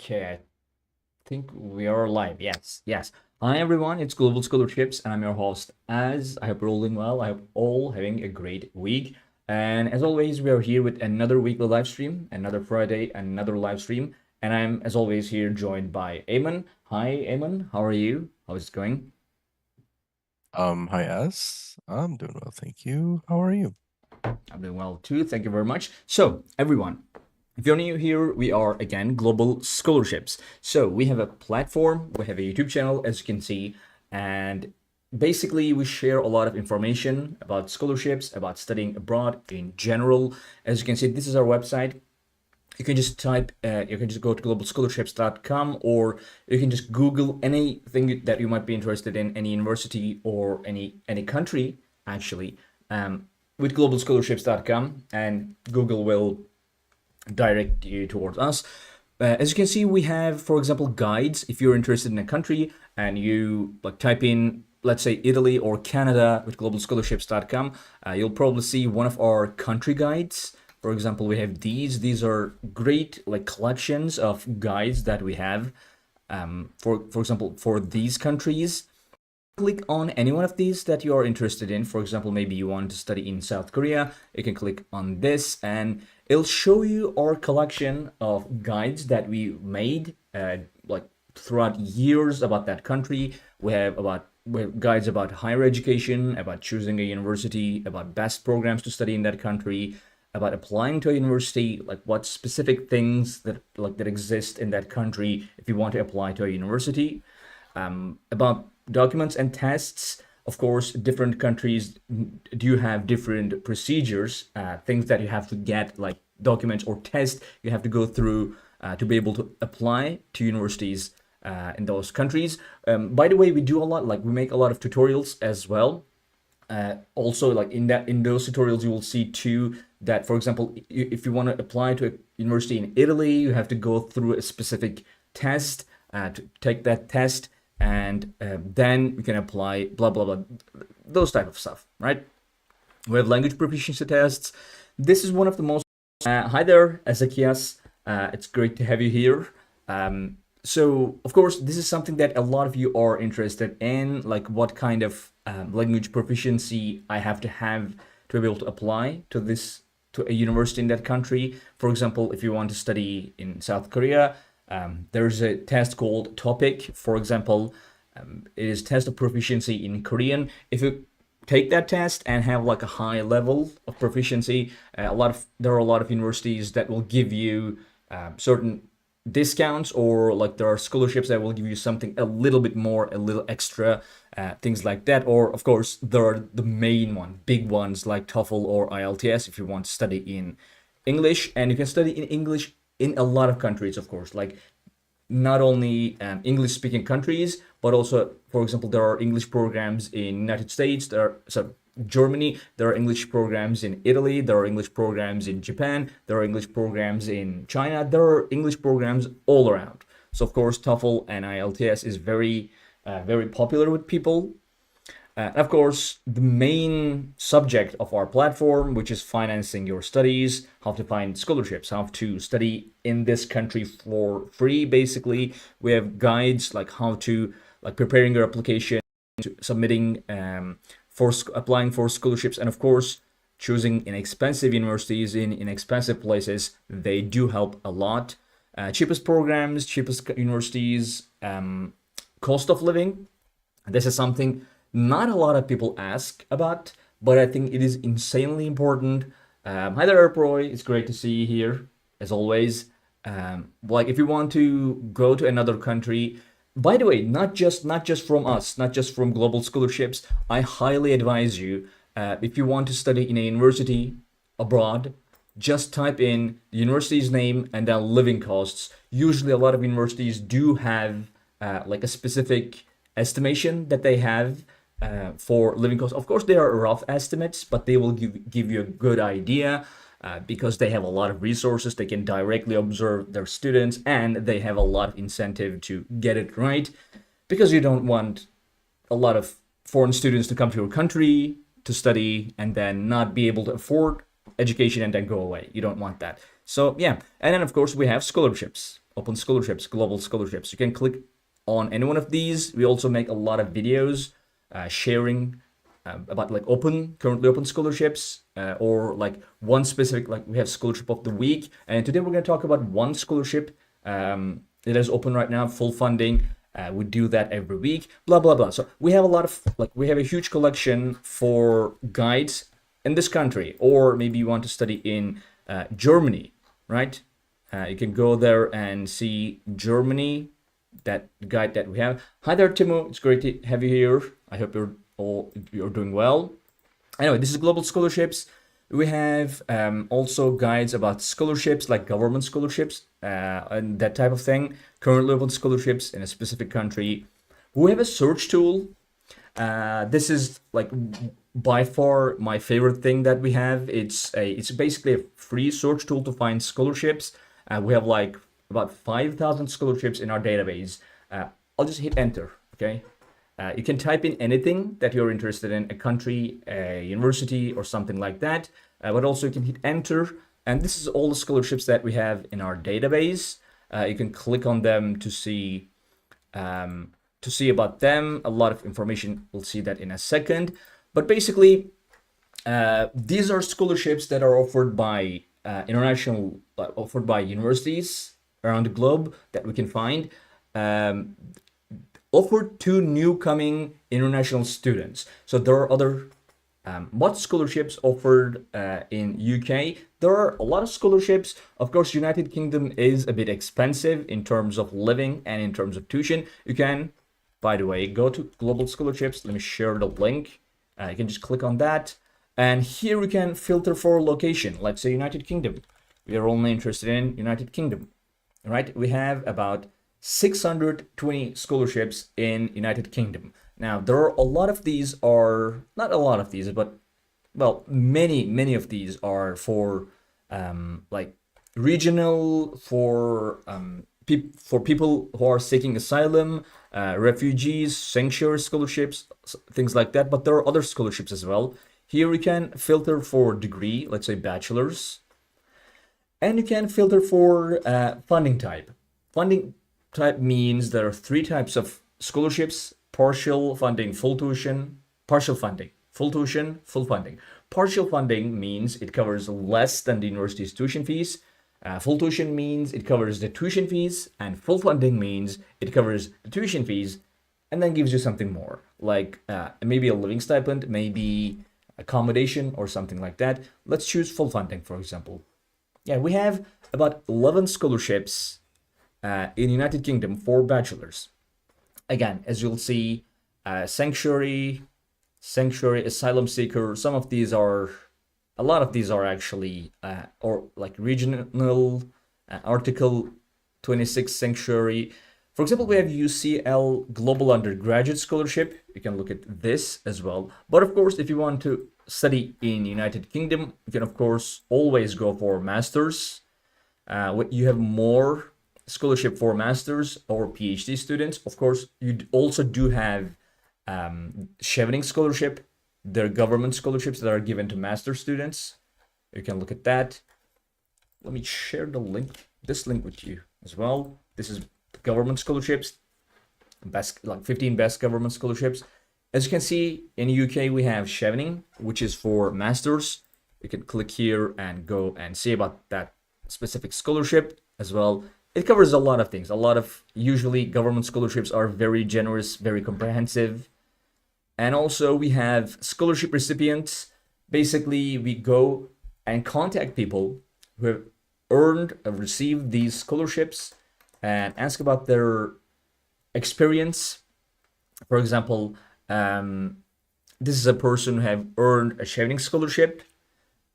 Okay, I think we are live. Yes, yes. Hi everyone, it's Global Scholarships, and I'm your host. As I hope you're all doing well, I hope all having a great week. And as always, we are here with another weekly live stream, another Friday, another live stream. And I'm, as always, here joined by Eamon. Hi, Eamon. How are you? How's it going? Hi, S. I'm doing well, thank you. How are you? I'm doing well too. Thank you very much. So, everyone, if you're new here, we are again Global Scholarships. So, we have a platform, we have a YouTube channel, as you can see, and basically we share a lot of information about scholarships, about studying abroad in general. As you can see, this is our website. You can just you can just go to globalscholarships.com, or you can just Google anything that you might be interested in, any university or any country, actually, with globalscholarships.com, and Google will direct you towards us. As you can see, we have, for example, guides. If you're interested in a country and you like type in, let's say, Italy or Canada with globalscholarships.com, you'll probably see one of our country guides. For example, we have these. These are great like collections of guides that we have. For example, for these countries, click on any one of these that you are interested in. For example, maybe you want to study in South Korea, you can click on this and it'll show you our collection of guides that we made like throughout years about that country. We have guides about higher education, about choosing a university, about best programs to study in that country, about applying to a university, like what specific things that exist in that country if you want to apply to a university, about documents and tests. Of course, different countries do have different procedures, things that you have to get, like documents or tests you have to go through to be able to apply to universities in those countries. By the way, we do a lot, like we make a lot of tutorials as well. Also, like in those tutorials you will see too that, for example, if you want to apply to a university in Italy, you have to go through a specific test, to take that test, and then you can apply, blah blah blah, those type of stuff, right? We have language proficiency tests. This is one of the most hi there, Ezekias. It's great to have you here. So, of course, this is something that a lot of you are interested in, like what kind of language proficiency I have to be able to apply to to a university in that country. For example, if you want to study in South Korea, there's a test called TOPIK, for example. It is test of proficiency in Korean. If you take that test and have like a high level of proficiency, there are a lot of universities that will give you certain discounts, or like there are scholarships that will give you something a little bit more, a little extra, things like that. Or of course there are the big ones like TOEFL or IELTS if you want to study in English. And you can study in English in a lot of countries, of course, like not only English speaking countries, but also, for example, there are English programs in United States, Germany, there are English programs in Italy, there are English programs in Japan, there are English programs in China, there are English programs all around. So of course TOEFL and IELTS is very popular with people. Of course, the main subject of our platform, which is financing your studies, how to find scholarships, how to study in this country for free, basically. We have guides like how to, like preparing your application, to submitting, applying for scholarships, and of course, choosing inexpensive universities in inexpensive places. They do help a lot. Cheapest programs, cheapest universities, cost of living. This is something not a lot of people ask about, but I think it is insanely important. Hi there, Roy. It's great to see you here, as always. Like if you want to go to another country, by the way, not just from us, not just from Global Scholarships, I highly advise you, if you want to study in a university abroad, just type in the university's name and then living costs. Usually, a lot of universities do have like a specific estimation that they have for living costs. Of course, they are rough estimates, but they will give you a good idea, because they have a lot of resources. They can directly observe their students, and they have a lot of incentive to get it right, because you don't want a lot of foreign students to come to your country to study and then not be able to afford education and then go away. You don't want that. So yeah, and then of course we have scholarships. open scholarships, global scholarships. You can click on any one of these. We also make a lot of videos sharing about like currently open scholarships, or like one specific, like we have scholarship of the week. And today we're going to talk about one scholarship it is open right now, full funding. We do that every week, blah, blah, blah. So we have a lot of, we have a huge collection for guides in this country, or maybe you want to study in Germany, right? You can go there and see Germany, that guide that we have. Hi there, Timo. It's great to have you here. I hope you're doing well. Anyway, this is global scholarships. We have also guides about scholarships, like government scholarships and that type of thing. Currently open scholarships in a specific country. We have a search tool. This is like by far my favorite thing that we have. It's basically a free search tool to find scholarships. We have like about 5,000 scholarships in our database. I'll just hit enter, okay? You can type in anything that you're interested in, a country, a university, or something like that. But also you can hit enter, and this is all the scholarships that we have in our database. You can click on them to see about them. A lot of information. We'll see that in a second. But basically, these are scholarships that are offered by offered by universities around the globe that we can find. Offered to new coming international students. So there are other what scholarships offered in UK. There are a lot of scholarships. Of course, United Kingdom is a bit expensive in terms of living and in terms of tuition. You can, by the way, go to global scholarships. Let me share the link. You can just click on that. And here we can filter for location. Let's say United Kingdom. We are only interested in United Kingdom, right? We have about 620 scholarships in United Kingdom. Now, there are a lot of these are, not a lot of these, but, well, many of these are for like regional, for people who are seeking asylum, refugees, sanctuary scholarships, things like that. But there are other scholarships as well. Here we can filter for degree, let's say bachelor's, and you can filter for funding type. Funding type means there are three types of scholarships: partial funding, full tuition, partial funding, full tuition, full funding. Partial funding means it covers less than the university's tuition fees. Full tuition means it covers the tuition fees, and full funding means it covers the tuition fees and then gives you something more, like maybe a living stipend, maybe accommodation or something like that. Let's choose full funding, for example. Yeah, we have about 11 scholarships in United Kingdom for bachelors. Again, as you'll see, sanctuary, asylum seeker. Some of these are, a lot of these are actually, or like regional, Article 26 sanctuary. For example, we have UCL Global Undergraduate Scholarship. You can look at this as well. But of course, if you want to study in United Kingdom, you can of course always go for masters. You have more scholarship for masters or PhD students. Of course, you also do have Chevening scholarship. They're government scholarships that are given to master students. You can look at that. Let me share the link, this link with you as well. This is government scholarships, best, like 15 best government scholarships. As you can see, in UK we have Chevening, which is for masters. You can click here and go and see about that specific scholarship as well. It covers a lot of things. A lot of, usually government scholarships are very generous, very comprehensive. And also we have scholarship recipients. Basically, we go and contact people who have earned or received these scholarships and ask about their experience. For example, this is a person who have earned a Chevening scholarship.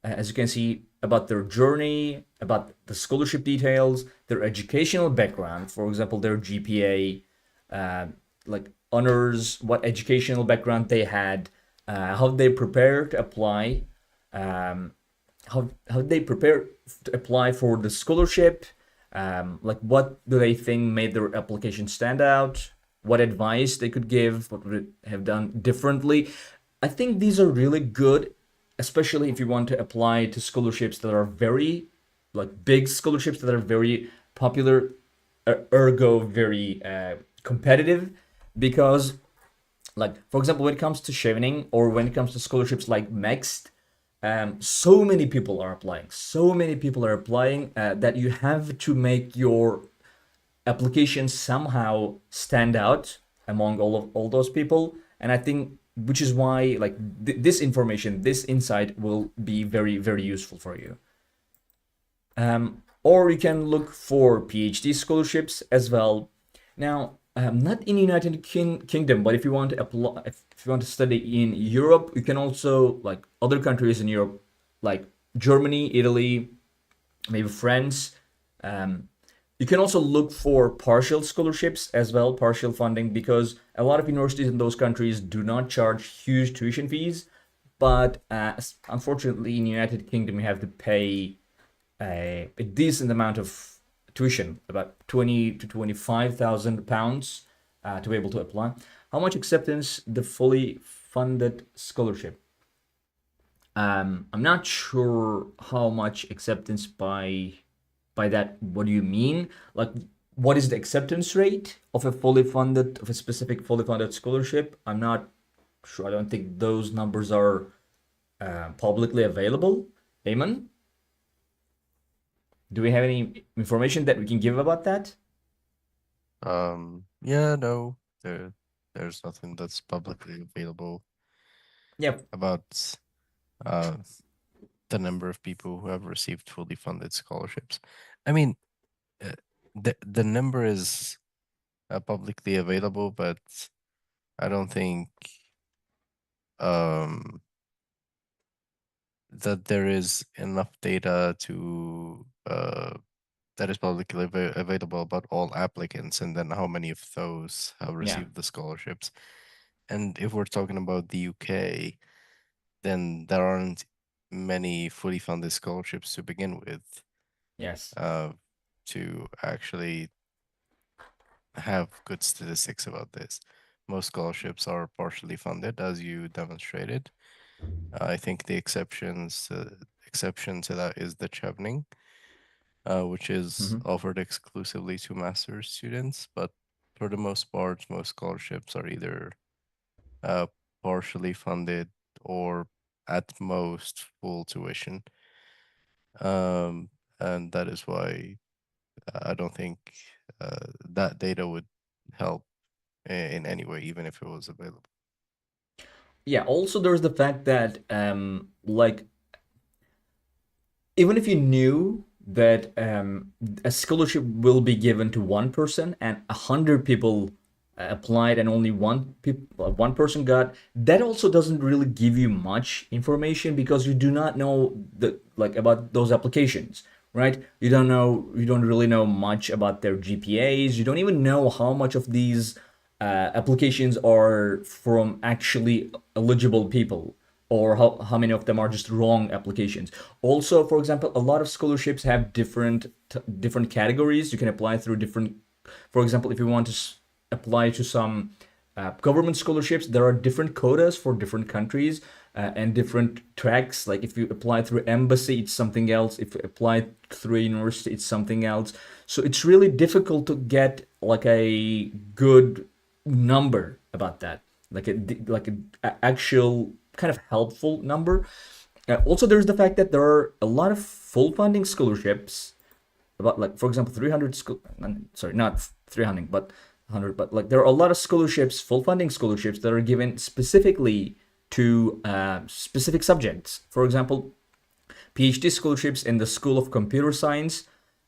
As you can see, about their journey, about the scholarship details, their educational background, for example, their GPA, like honors, what educational background they had, how they prepare to apply, how they prepare to apply for the scholarship, like what do they think made their application stand out, what advice they could give, what would they have done differently. I think these are really good, especially if you want to apply to scholarships that are very, like big scholarships that are very popular ergo very competitive, because like for example when it comes to Chevening or when it comes to scholarships like Next, so many people are applying, that you have to make your application somehow stand out among all those people. And I think which is why like this information, this insight will be very very useful for you. Or you can look for PhD scholarships as well. Now, not in United Kingdom, but if you want to apply, if you want to study in Europe, you can also like other countries in Europe, like Germany, Italy, maybe France. You can also look for partial scholarships as well, partial funding, because a lot of universities in those countries do not charge huge tuition fees. But unfortunately, in United Kingdom, you have to pay a decent amount of tuition, about 20 to 25,000 pounds, to be able to apply. How much acceptance the fully funded scholarship? I'm not sure how much acceptance by that. What do you mean? Like, what is the acceptance rate of a specific fully funded scholarship? I'm not sure. I don't think those numbers are publicly available. Ayman, do we have any information that we can give about that? Yeah, no, there's nothing that's publicly available Yep. about uh the number of people who have received fully funded scholarships. I mean, the number is publicly available, but I don't think um that there is enough data to that is publicly available about all applicants and then how many of those have Yeah. received the scholarships. And if we're talking about the UK, then there aren't many fully funded scholarships to begin with, Yes. to actually have good statistics about this. Most scholarships are partially funded, as you demonstrated. I think the exception to that is the Chevening, which is Mm-hmm. offered exclusively to master's students. But for the most part, most scholarships are either uh, partially funded or at most full tuition. And that is why I don't think that data would help in any way, even if it was available. Yeah. Also, there's the fact that like even if you knew that a scholarship will be given to one person and 100 people applied and only one person got, that also doesn't really give you much information because you do not know about those applications, right? You don't really know much about their GPAs. You don't even know how much of these applications are from actually eligible people, or how many of them are just wrong applications. Also, for example, a lot of scholarships have different categories. You can apply through different, for example, if you want to apply to some government scholarships, there are different quotas for different countries, and different tracks. Like if you apply through embassy, it's something else. If you apply through a university, it's something else. So it's really difficult to get like a good number about that, like a actual kind of helpful number. Also, there's the fact that there are a lot of full funding scholarships, about like for example 300 school, sorry, not 300 but 100, but like there are a lot of scholarships, full funding scholarships, that are given specifically to specific subjects. For example, PhD scholarships in the School of Computer Science.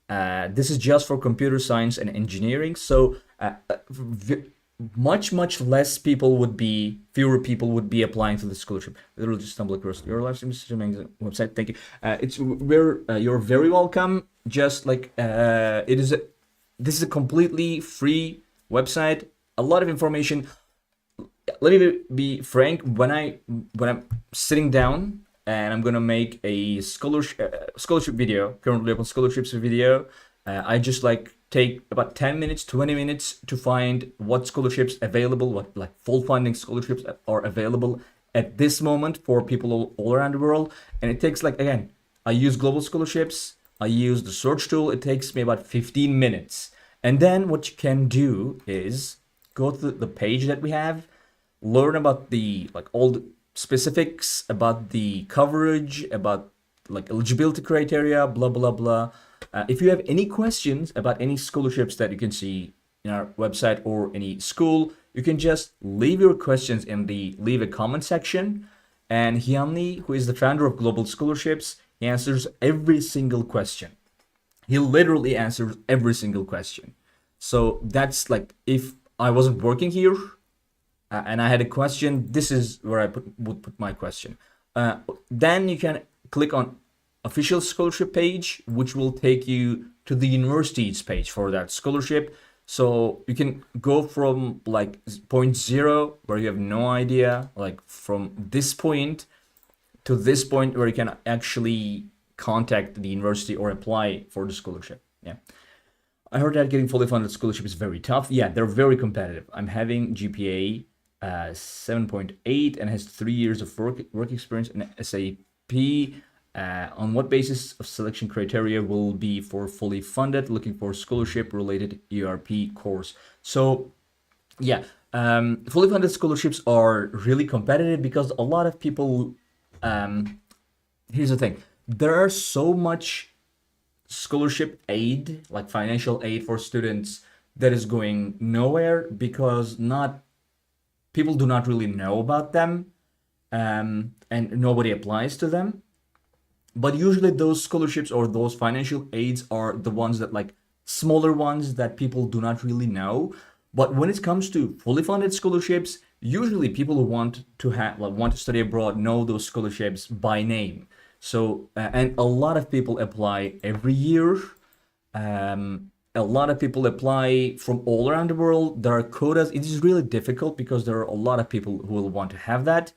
This is just for computer science and engineering. So much less people would be, fewer people would be applying to the scholarship. Literally just stumble across your Livestream website. Thank you. You're very welcome. Just like this is a completely free website. A lot of information. Let me be frank. When I'm sitting down and I'm gonna make a scholarship video, currently open scholarships video, I just like take about 10 minutes, 20 minutes to find what scholarships available, what like full funding scholarships are available at this moment for people all around the world. And it takes like, again, I use global scholarships, I use the search tool. It takes me about 15 minutes. And then what you can do is go to the page that we have, learn about the like all the specifics about the coverage, about like eligibility criteria, blah blah blah. If you have any questions about any scholarships that you can see in our website or any school, you can just leave your questions in the leave a comment section. And Hyunli, who is the founder of Global Scholarships, he answers every single question. He literally answers every single question. So that's like if I wasn't working here and I had a question, this is where would put my question. Then you can click on official scholarship page, which will take you to the university's page for that scholarship. So you can go from like point zero, where you have no idea, like from this point to this point where you can actually contact the university or apply for the scholarship. Yeah. I heard that getting fully funded scholarship is very tough. Yeah, they're very competitive. I'm having GPA 7.8 and has 3 years of work experience in SAP. On what basis of selection criteria will be for fully funded, looking for scholarship related ERP course? So yeah, fully funded scholarships are really competitive because a lot of people. Here's the thing: there are so much scholarship aid, like financial aid for students, that is going nowhere because not people do not really know about them, and nobody applies to them. But usually those scholarships or those financial aids are the ones that like smaller ones that people do not really know. But when it comes to fully funded scholarships, usually people who want to have like want to study abroad know those scholarships by name. So and a lot of people apply every year. A lot of people apply from all around the world. There are quotas. It is really difficult because there are a lot of people who will want to have that.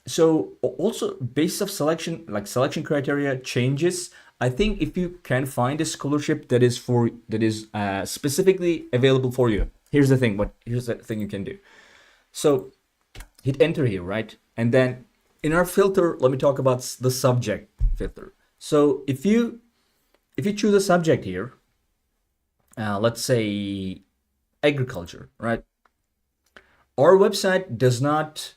So also basis of selection, like selection criteria changes. I think if you can find a scholarship that is specifically available for you, here's the thing. Here's the thing you can do. So hit enter here, right? And then in our filter, let me talk about the subject filter. So if you choose a subject here, let's say agriculture, right? Our website does not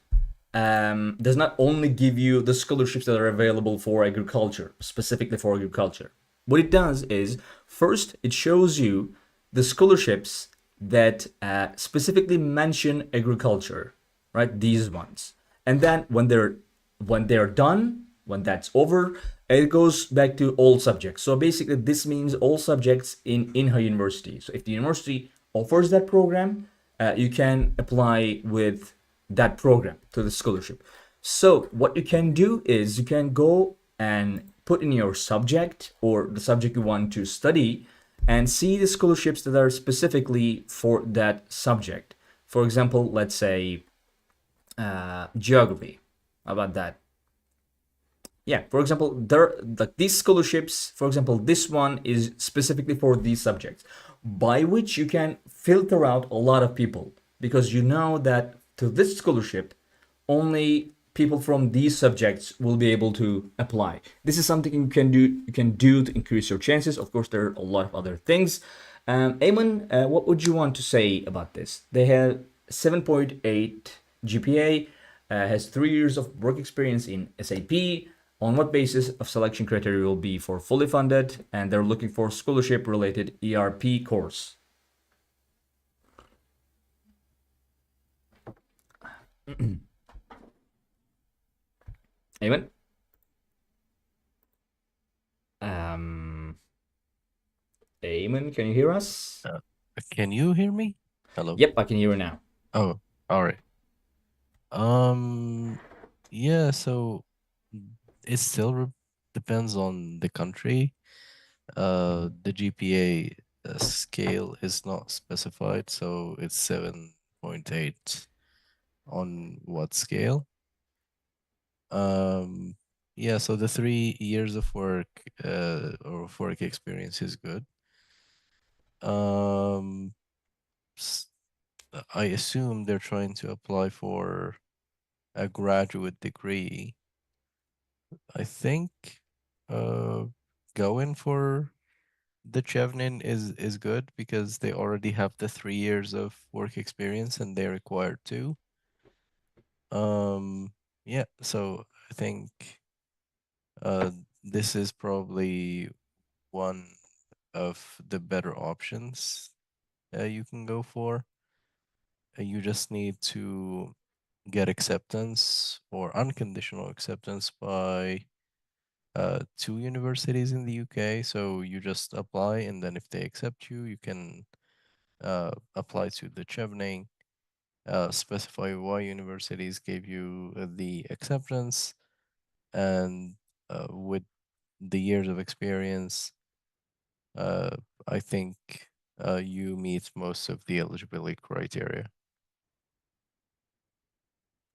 only give you the scholarships that are available for agriculture, specifically for agriculture. What it does is first it shows you the scholarships that specifically mention agriculture, right? These ones, and then when they're done, when that's over, it goes back to all subjects. So basically, this means all subjects in Inha University. So if the university offers that program, you can apply with that program to the scholarship. So what you can do is you can go and put in your subject or the subject you want to study and see the scholarships that are specifically for that subject. For example, let's say geography. How about that? Yeah, for example, there like these scholarships, for example, this one is specifically for these subjects, by which you can filter out a lot of people because you know that to this scholarship, only people from these subjects will be able to apply. This is something you can do to increase your chances. Of course, there are a lot of other things. Eamon, what would you want to say about this? They have 7.8 GPA, has 3 years of work experience in SAP. On what basis of selection criteria will be for fully funded, and they're looking for scholarship related ERP course. Eamon? Um, Eamon, can you hear us? Uh, can you hear me? Hello? Yep, I can hear you now. Oh, all right. Um, yeah, so it still depends on the country. The GPA scale is not specified, so it's 7.8 on what scale? Um, yeah, so the 3 years of work or of work experience is good. Um, I assume they're trying to apply for a graduate degree. I think uh, go in for The Chevening is good because they already have the 3 years of work experience and they're required to. Yeah, so I think uh this is probably one of the better options you can go for. You just need to get acceptance or unconditional acceptance by two universities in the UK. So you just apply, and then if they accept you, you can apply to the Chevening, specify why universities gave you the acceptance, and with the years of experience, uh, I think you meet most of the eligibility criteria.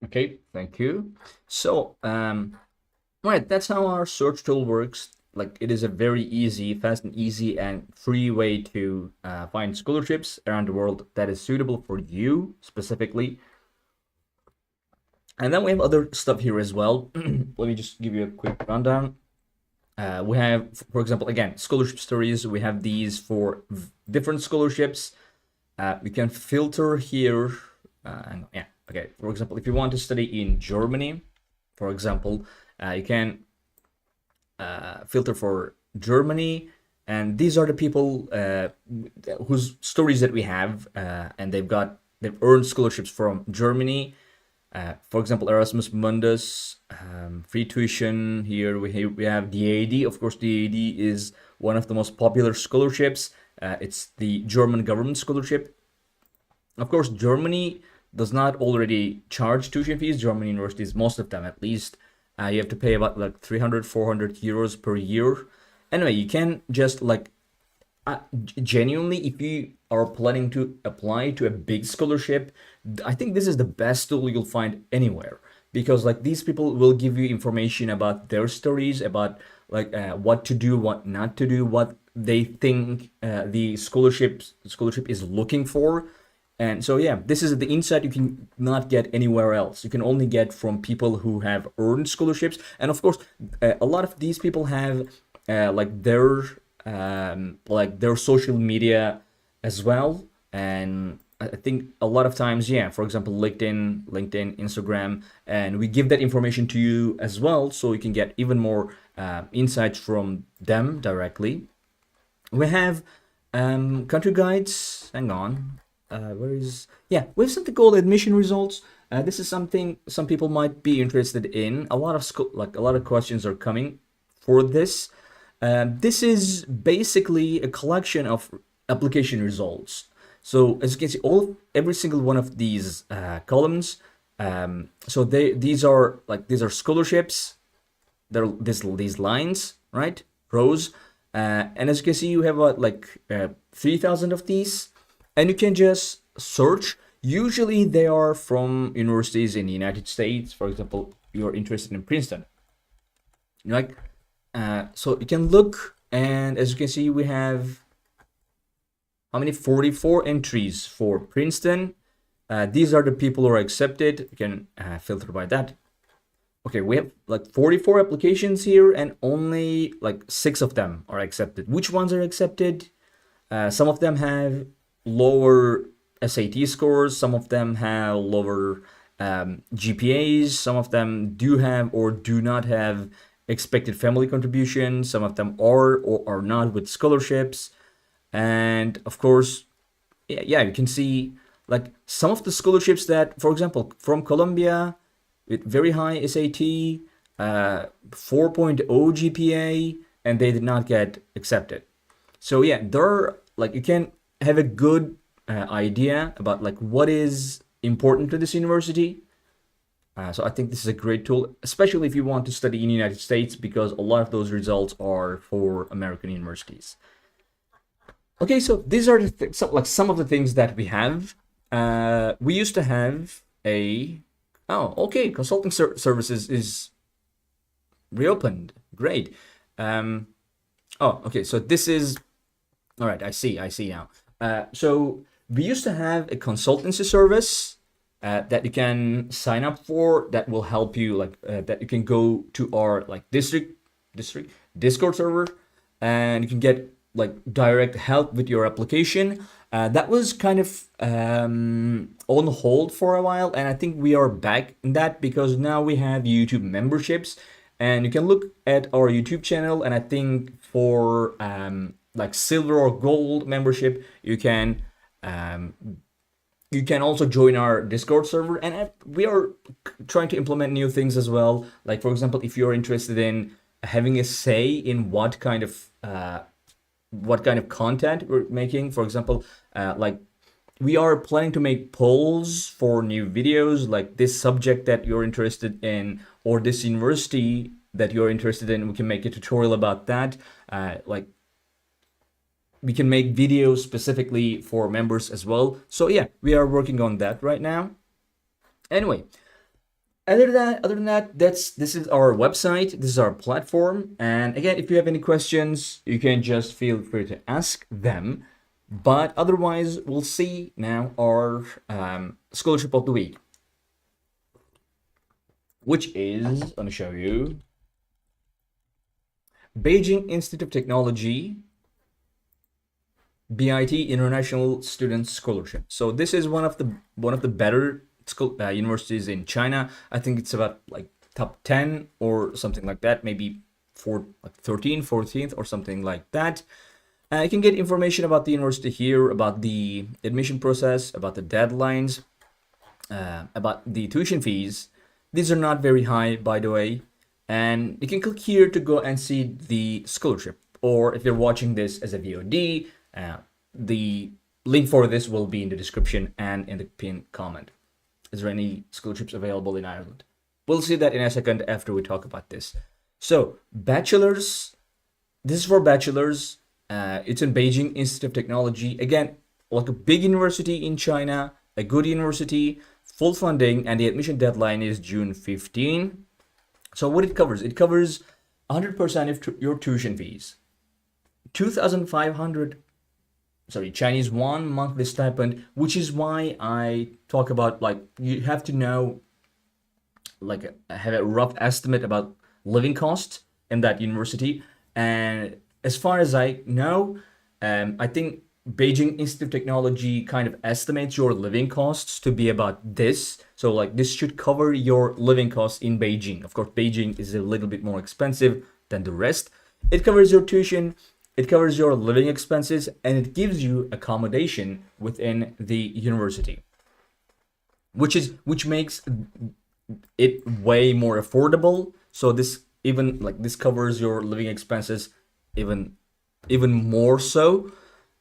Okay, thank you. So, right, that's how our search tool works. Like, it is a very easy, fast and easy and free way to find scholarships around the world that is suitable for you specifically. And then we have other stuff here as well. Let me just give you a quick rundown. We have, for example, again, scholarship stories. We have these for different scholarships. We can filter here. And yeah, okay. For example, if you want to study in Germany, for example, you can filter for Germany, and these are the people whose stories that we have, and they've earned scholarships from Germany. For example, Erasmus Mundus, free tuition. Here we have DAD. Of course, DAD is one of the most popular scholarships. It's the German government scholarship. Of course, Germany does not already charge tuition fees. German universities, most of them at least, you have to pay about like 300, 400 euros per year. Anyway, you can just like genuinely, if you are planning to apply to a big scholarship, I think this is the best tool you'll find anywhere, because like these people will give you information about their stories, about like what to do, what not to do, what they think the scholarship is looking for. And so yeah, this is the insight you can not get anywhere else. You can only get from people who have earned scholarships. And of course, a lot of these people have like their social media as well. And I think a lot of times, yeah, for example, LinkedIn, Instagram, and we give that information to you as well, so you can get even more insights from them directly. We have country guides. Hang on. Where is, yeah, we have something called admission results. This is something some people might be interested in. A lot of a lot of questions are coming for this. This is basically a collection of application results. So as you can see, every single one of these columns. So these are scholarships. They're these lines, right? Rows. And as you can see, you have 3,000 of these, and you can just search. Usually they are from universities in the United States. For example, you're interested in Princeton. Like, so you can look, and as you can see, we have how many? 44 entries for Princeton. These are the people who are accepted. You can filter by that. Okay, we have like 44 applications here, and only like 6 of them are accepted. Which ones are accepted? Some of them have lower SAT scores. Some of them have lower GPAs. Some of them do have or do not have expected family contributions. Some of them are or are not with scholarships. And of course, yeah, you can see like some of the scholarships that, for example, from Colombia with very high SAT, 4.0 GPA, and they did not get accepted. So yeah, there are, like, you can have a good idea about like what is important to this university. So I think this is a great tool, especially if you want to study in the United States, because a lot of those results are for American universities. Okay, so these are some of the things that we have. We used to have a okay, consulting services is reopened. Great. Okay, so this is all right. I see now. So we used to have a consultancy service that you can sign up for, that will help you, like that you can go to our like district Discord server, and you can get like direct help with your application. That was kind of on hold for a while, and I think we are back in that because now we have YouTube memberships, and you can look at our YouTube channel. And I think for like silver or gold membership, you can also join our Discord server, and we are trying to implement new things as well. Like for example, if you're interested in having a say in what kind of content we're making, for example, like we are planning to make polls for new videos, like this subject that you're interested in or this university that you're interested in. We can make a tutorial about that. Like we can make videos specifically for members as well. So yeah, we are working on that right now. Anyway, other than that, this is our website, this is our platform. And again, if you have any questions, you can just feel free to ask them. But otherwise, we'll see now our scholarship of the week, which is, I'm going to show you, Beijing Institute of Technology BIT International Student Scholarship. So this is one of the better universities in China. I think it's about like top 10 or something like that, maybe for like 13th, 14th or something like that. You can get information about the university here, about the admission process, about the deadlines, about the tuition fees. These are not very high, by the way. And you can click here to go and see the scholarship. Or if you're watching this as a VOD, the link for this will be in the description and in the pinned comment. Is there any scholarships available in Ireland? We'll see that in a second after we talk about this. So, bachelor's, this is for bachelor's. It's in Beijing Institute of Technology. Again, like a big university in China, a good university, full funding, and the admission deadline is June 15. So what it covers 100% of your tuition fees, 2,500 Chinese yuan monthly stipend, which is why I talk about, like, you have to know, like, have a rough estimate about living costs in that university. And as far as I know, I think Beijing Institute of Technology kind of estimates your living costs to be about this. So like this should cover your living costs in Beijing. Of course, Beijing is a little bit more expensive than the rest. It covers your tuition, it covers your living expenses, and it gives you accommodation within the university, which makes it way more affordable. So this covers your living expenses even more so.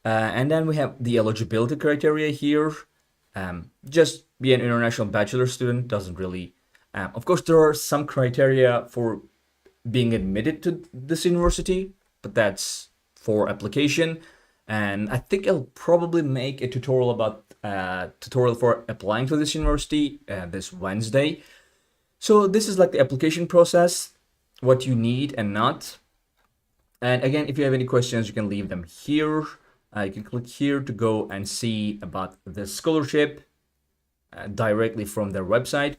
And then we have the eligibility criteria here. Just be an international bachelor student doesn't really. Of course, there are some criteria for being admitted to this university, but that's for application. And I think I'll probably make a tutorial about tutorial for applying to this university this Wednesday. So this is like the application process, what you need and not. And again, if you have any questions, you can leave them here. You can click here to go and see about the scholarship directly from their website.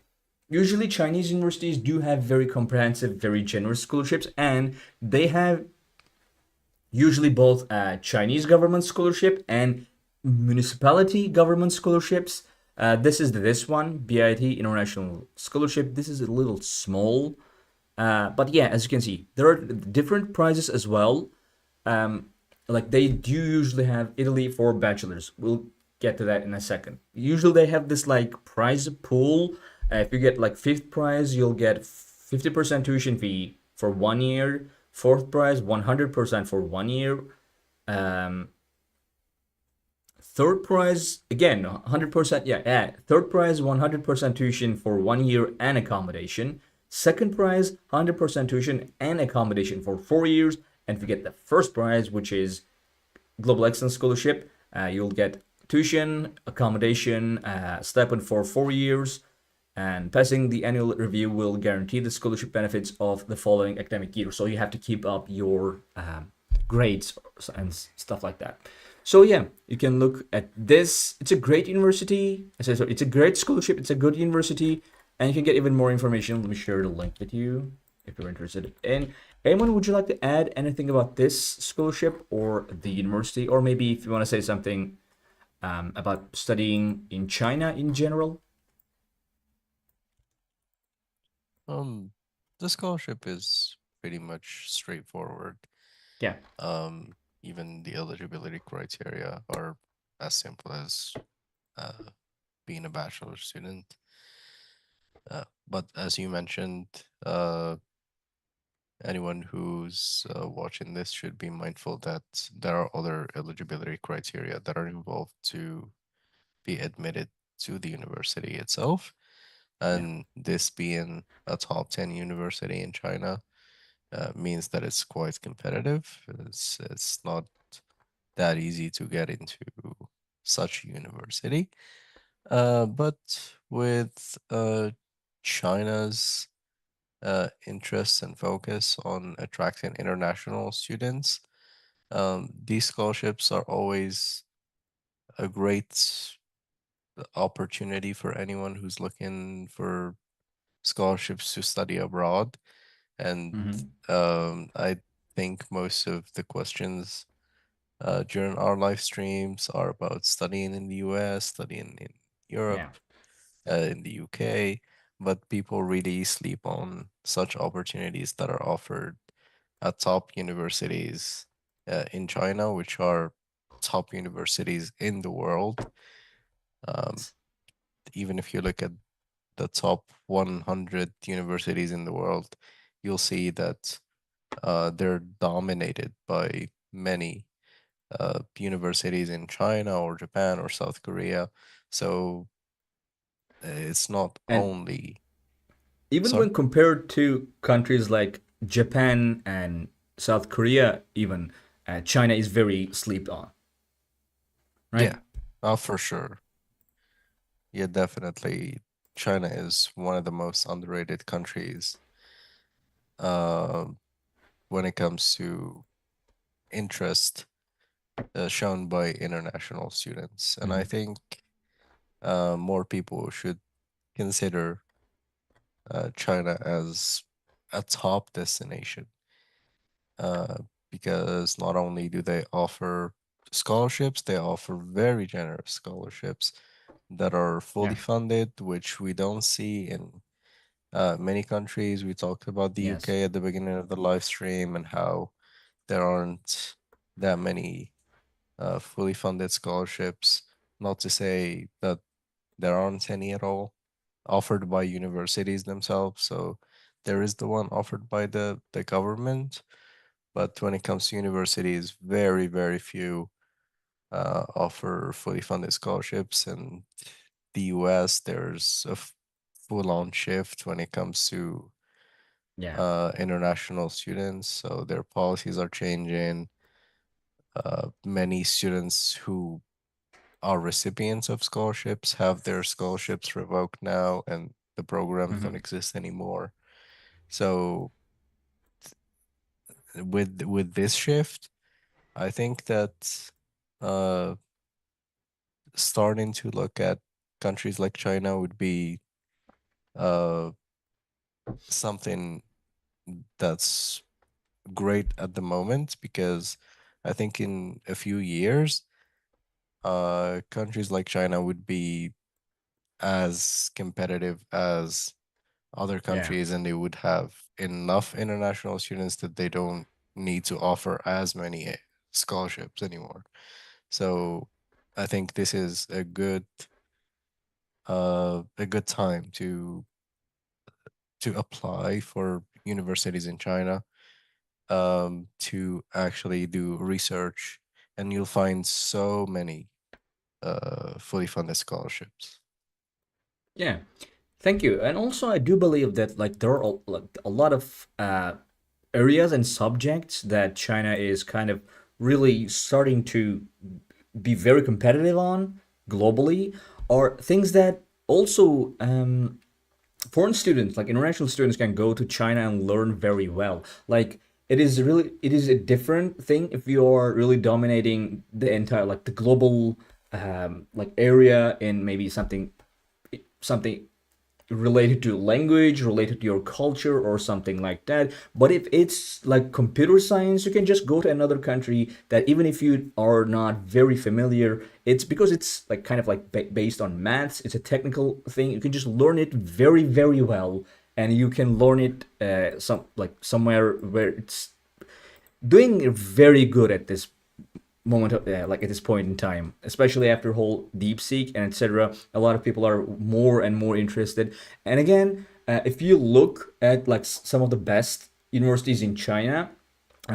Usually Chinese universities do have very comprehensive, very generous scholarships, and they have usually both Chinese government scholarship and municipality government scholarships. This is this one, BIT International Scholarship. This is a little small, but yeah, as you can see, there are different prizes as well. Like they do usually have Italy for bachelors. We'll get to that in a second. Usually they have this like prize pool. If you get like 5th prize, you'll get 50% tuition fee for 1 year. 4th prize, 100% for 1 year. 3rd prize, again, 100%. Yeah. 3rd prize, 100% tuition for 1 year and accommodation. 2nd prize, 100% tuition and accommodation for 4 years. And if you get the 1st prize, which is Global Excellence Scholarship, you'll get tuition, accommodation, stipend for 4 years, and passing the annual review will guarantee the scholarship benefits of the following academic year. So you have to keep up your grades and stuff like that. So yeah, you can look at this. It's a great university. As I said, it's a great scholarship. It's a good university, and you can get even more information. Let me share the link with you if you're interested in. Anyone, would you like to add anything about this scholarship or the university, or maybe if you want to say something about studying in China in general? Um, the scholarship is pretty much straightforward. Yeah, Um, Even the eligibility criteria are as simple as uh, being a bachelor student. But as you mentioned, anyone who's watching this should be mindful that there are other eligibility criteria that are involved to be admitted to the university itself. yeah, And this being a top 10 university in China means that it's quite competitive. It's not that easy to get into such a university. But with China's interest and focus on attracting international students, these scholarships are always a great opportunity for anyone who's looking for scholarships to study abroad. And mm-hmm. I think most of the questions during our live streams are about studying in the US, studying in Europe, Yeah, in the UK, but people really sleep on such opportunities that are offered at top universities in China, which are top universities in the world. Um, Even if you look at the top 100 universities in the world, you'll see that they're dominated by many universities in China or Japan or South Korea. So it's not and only, even sorry? when compared to countries like Japan and South Korea, even China is very slept on, right? Yeah, for sure. Yeah, definitely. China is one of the most underrated countries uh, when it comes to interest shown by international students. And I Hmm. think more people should consider China as a top destination uh, because not only do they offer scholarships, they offer very generous scholarships that are fully Yeah. funded, which we don't see in many countries. We talked about the Yes. UK at the beginning of the live stream and how there aren't that many fully funded scholarships. Not to say that there aren't any at all offered by universities themselves. So there is the one offered by the government, but when it comes to universities, very, very few offer fully funded scholarships. And the US, there's a full-on shift when it comes to Yeah. international students. So their policies are changing. Many students who are recipients of scholarships have their scholarships revoked now, and the programs don't Hmm. exist anymore. So with this shift, I think that uh, starting to look at countries like China would be uh, something that's great at the moment because I think in a few years, countries like China would be as competitive as other Yeah. countries and they would have enough international students that they don't need to offer as many scholarships anymore. So I think this is a good time to apply for universities in China to actually do research and you'll find so many fully funded scholarships. Yeah. Thank you. And also, I do believe that like there are like a lot of areas and subjects that China is kind of really starting to be very competitive on globally, are things that also foreign students, like international students, can go to China and learn very well. Like it is a different thing if you are really dominating the entire like the global like area in maybe something related to language, related to your culture or something like that. But if it's like computer science, you can just go to another country that even if you are not very familiar, it's because it's like kind of like based on maths, it's a technical thing. You can just learn it very, very well, and you can learn it somewhere where it's doing very good at this moment of like at this point in time, especially after whole DeepSeek and etc. A lot of people are more and more interested. And again, if you look at like some of the best universities in China,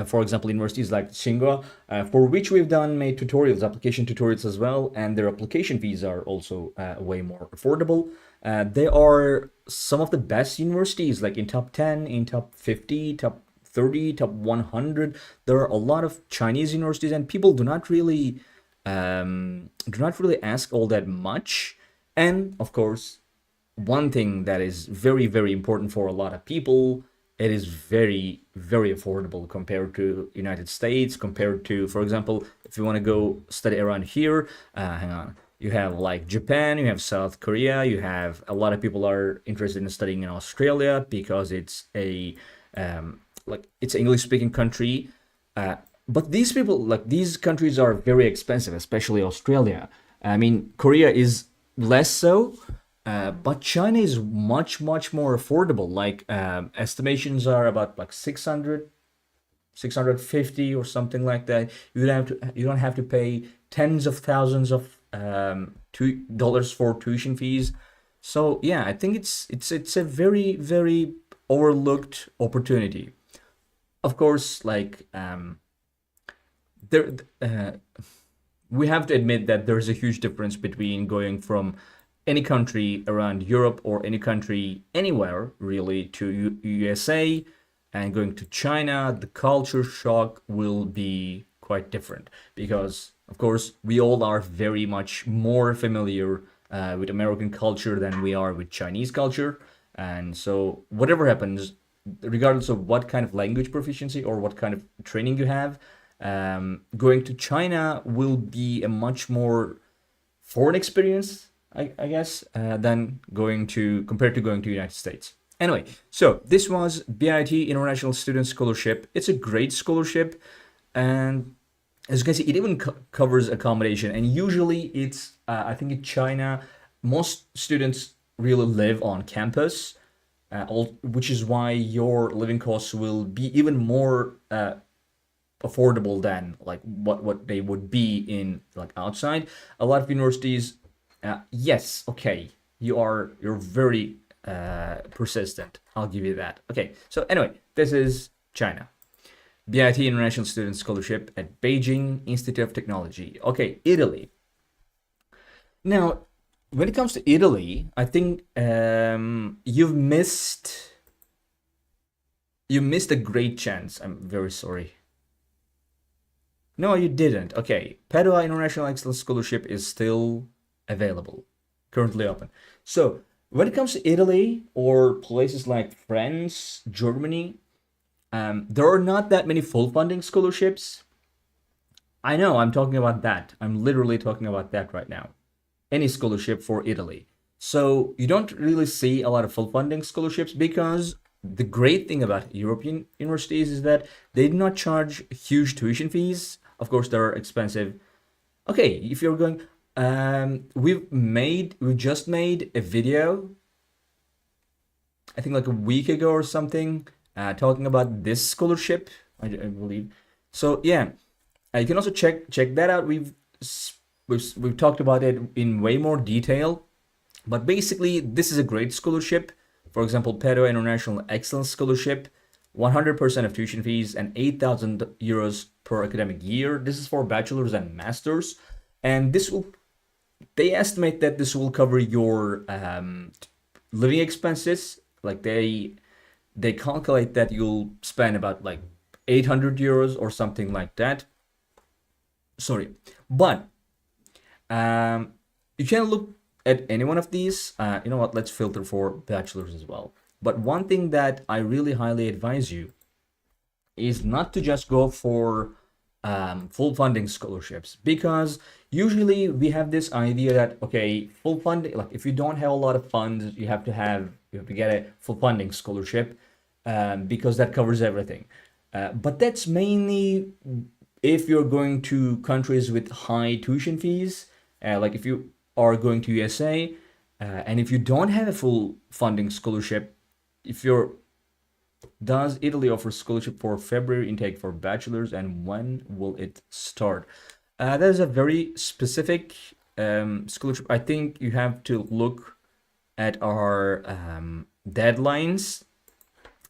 for example, universities like Tsinghua, for which we've made tutorials, application tutorials as well, and their application fees are also way more affordable. They are some of the best universities, like in top 10, in top 50, top 30, top 100. There are a lot of Chinese universities, and people do not really ask all that much. And of course, one thing that is very, very important for a lot of people, it is very, very affordable compared to United States, compared to, for example, if you want to go study around here, hang on, you have like Japan, you have South Korea, you have a lot of people are interested in studying in Australia because it's a like it's an English speaking country. But these people, like these countries are very expensive, especially Australia. I mean, Korea is less so, but China is much, much more affordable. Like estimations are about like 650 or something like that. You don't have to pay tens of thousands of $2 for tuition fees. So yeah, I think it's a very, very overlooked opportunity. Of course, like there we have to admit that there's a huge difference between going from any country around Europe or any country anywhere really to USA and going to China. The culture shock will be quite different because, of course, we all are very much more familiar with American culture than we are with Chinese culture. And so, whatever happens, regardless of what kind of language proficiency or what kind of training you have, going to China will be a much more foreign experience, I guess, than going to compared to going to United States. Anyway, so this was BIT International Student Scholarship. It's a great scholarship, and as you can see, it even covers accommodation. And usually, it's I think in China, most students really live on campus, which is why your living costs will be even more affordable than like what they would be in like outside. A lot of universities, yes, okay, you're very persistent. I'll give you that. Okay, so anyway, this is China. BIT International Student Scholarship at Beijing Institute of Technology. Okay, Italy. Now, when it comes to Italy, I think you missed a great chance. I'm very sorry. No, you didn't. Okay, Padua International Excellence Scholarship is still available, currently open. So when it comes to Italy or places like France, Germany, there are not that many full funding scholarships. I know, I'm talking about that. I'm literally talking about that right now. Any scholarship for Italy. So you don't really see a lot of full funding scholarships because the great thing about European universities is that they do not charge huge tuition fees. Of course, they're expensive. Okay, if you're going, we just made a video, I think like a week ago or something, talking about this scholarship, I believe. So yeah, you can also check that out. We've talked about it in way more detail, but basically this is a great scholarship. For example, Padua International Excellence Scholarship, 100% of tuition fees and 8,000 euros per academic year. This is for bachelors and masters, and they estimate that this will cover your living expenses. Like they calculate that you'll spend about like 800 euros or something like that. Sorry, but you can look at any one of these. You know what? Let's filter for bachelors as well. But one thing that I really highly advise you is not to just go for full funding scholarships, because usually we have this idea that okay, full funding, like if you don't have a lot of funds, you have to get a full funding scholarship, because that covers everything. But that's mainly if you're going to countries with high tuition fees, like if you are going to USA, and if you don't have a full funding scholarship, if you're does Italy offer scholarship for February intake for bachelors, and when will it start? That is a very specific scholarship. I think you have to look at our deadlines.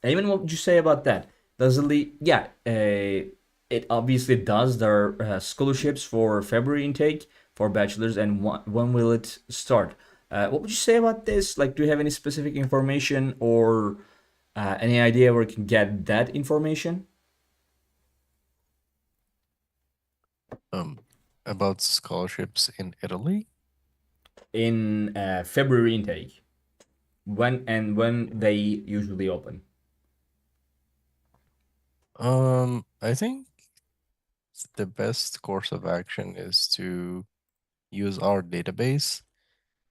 Even what would you say about that? Does it? Yeah, it obviously does. There are scholarships for February intake for bachelors, and when will it start? What would you say about this? Like, do you have any specific information or any idea where you can get that information? Um, about scholarships in Italy. In February intake, when they usually open? I think the best course of action is to use our database,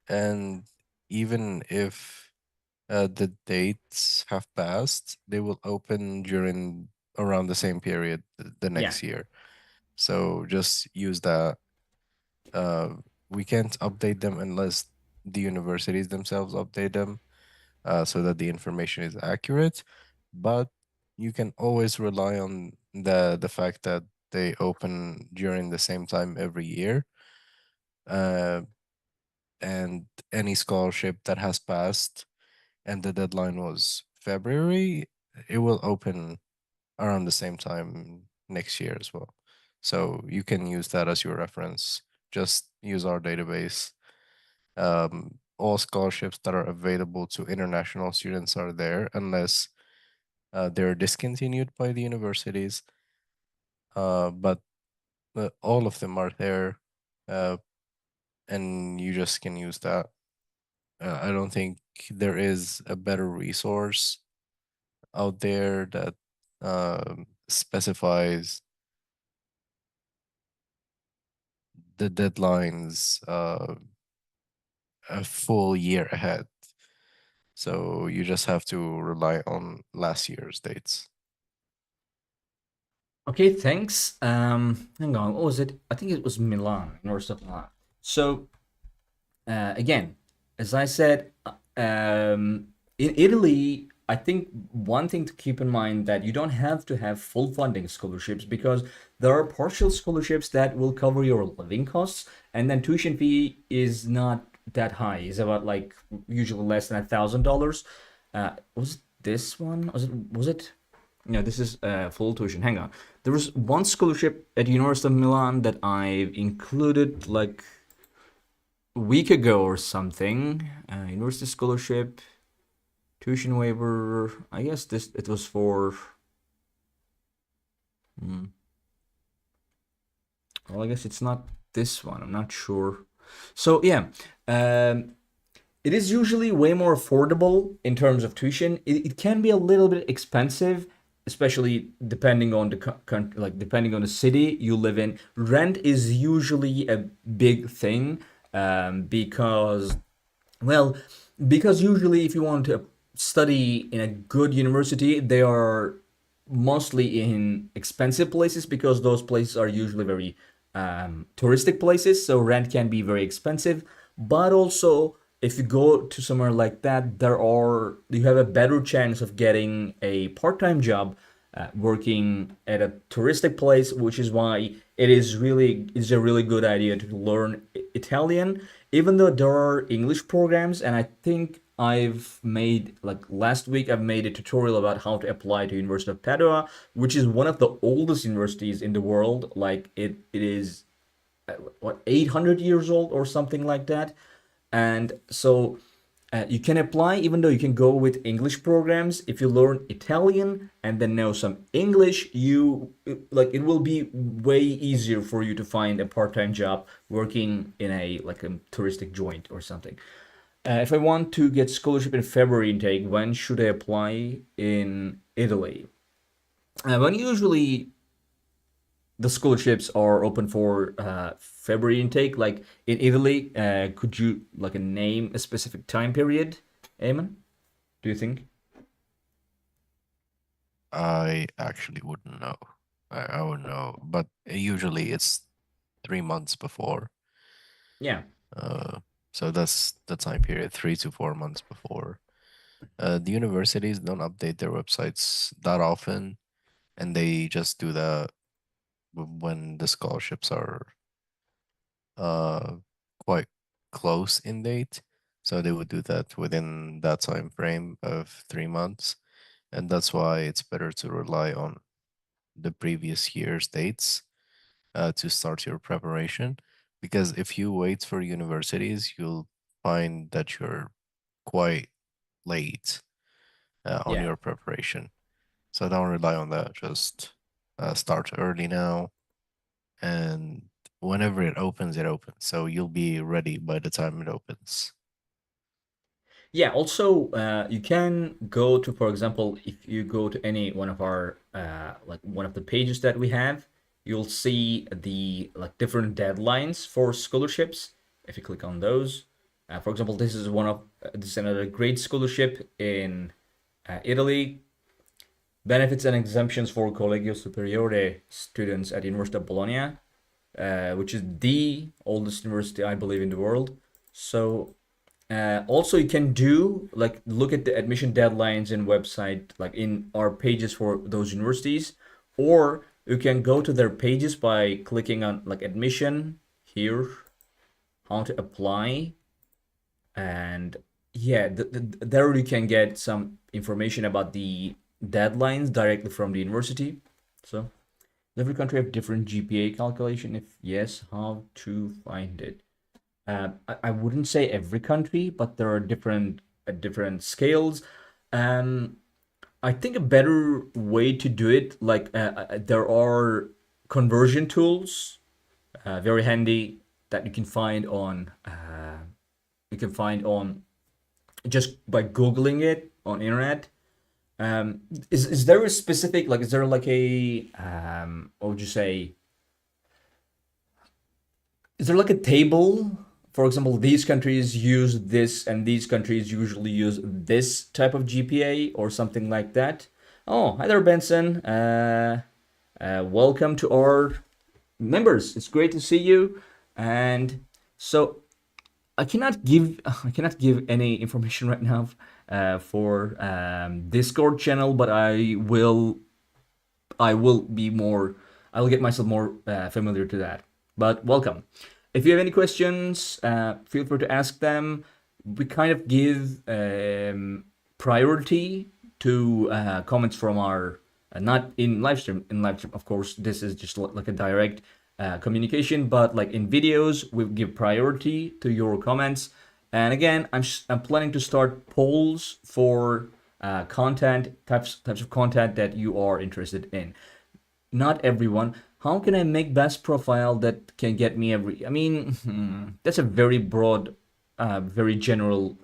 and even if the dates have passed, they will open during around the same period the Yeah. next year. So just use that. Uh, we can't update them unless the universities themselves update them, so that the information is accurate. But you can always rely on the fact that they open during the same time every year. Uh, and any scholarship that has passed and the deadline was February, it will open around the same time next year as well. So you can use that as your reference. Just use our database. All scholarships that are available to international students are there, unless they're discontinued by the universities. But all of them are there, uh, and you just can use that. I don't think there is a better resource out there that specifies the deadlines a full year ahead. So you just have to rely on last year's dates. Okay, thanks. Hang on, what was it? I think it was Milan, North of Milan. So again, as I said, in Italy, I think one thing to keep in mind that you don't have to have full funding scholarships, because there are partial scholarships that will cover your living costs, and then tuition fee is not that high. It's about like usually less than $1,000. Was it this one? Was it? No, this is full tuition. Hang on. There was one scholarship at University of Milan that I included like week ago or something. University scholarship, tuition waiver. I guess this it was for. Hmm, well, I guess it's not this one. I'm not sure. So yeah, um, it is usually way more affordable in terms of tuition. It can be a little bit expensive, especially depending on the country, like depending on the city you live in. Rent is usually a big thing, because well, because usually if you want to study in a good university, they are mostly in expensive places, because those places are usually very touristic places, so rent can be very expensive. But also, if you go to somewhere like that, you have a better chance of getting a part-time job working at a touristic place, which is why it's a really good idea to learn Italian, even though there are English programs. And I think I've made like last week I've made a tutorial about how to apply to University of Padua, which is one of the oldest universities in the world. Like it is what 800 years old or something like that. And so you can apply, even though you can go with English programs. If you learn Italian and then know some English, it will be way easier for you to find a part-time job working in a like a touristic joint or something. If I want to get scholarship in February intake, when should I apply in Italy? When usually the scholarships are open for February intake. Like in Italy, could you like name a specific time period, Eamon? Do you think? I actually wouldn't know. I wouldn't know, but usually it's 3 months before. Yeah. Uh, so that's the time period, 3 to 4 months before. The universities don't update their websites that often, and they just do that when the scholarships are uh quite close in date. So they would do that within that time frame of 3 months, and that's why it's better to rely on the previous year's dates to start your preparation. Because if you wait for universities, you'll find that you're quite late on Yeah. your preparation. So don't rely on that. Just start early now, and whenever it opens, it opens. So you'll be ready by the time it opens. Yeah, also you can go to, for example, if you go to any one of our like one of the pages that we have, you'll see the like different deadlines for scholarships. If you click on those, for example, this is another great scholarship in Italy. Benefits and exemptions for Collegio Superiore students at University of Bologna, which is the oldest university I believe in the world. So also, you can do like look at the admission deadlines in website, like in our pages for those universities, or you can go to their pages by clicking on like admission here, how to apply, and yeah, there you can get some information about the deadlines directly from the university. So every country have different GPA calculation. If yes, how to find it? I wouldn't say every country, but there are different scales. Um, I think a better way to do it, like there are conversion tools, very handy that you can find on just by googling it on internet. Is there a specific like is there like a what would you say, is there like a table? For example, these countries use this and these countries usually use this type of GPA or something like that. Oh, hi there, Benson. Welcome to our members. It's great to see you. And so I cannot give any information right now for Discord channel, but I will be more, I will get myself more familiar to that. But welcome. If you have any questions, feel free to ask them. We kind of give priority to comments from our, not in live stream. In live stream, of course, this is just like a direct communication, but like in videos, we give priority to your comments. And again, I'm planning to start polls for content types of content that you are interested in. Not everyone. How can I make best profile that can get me every? I mean, that's a very broad, very general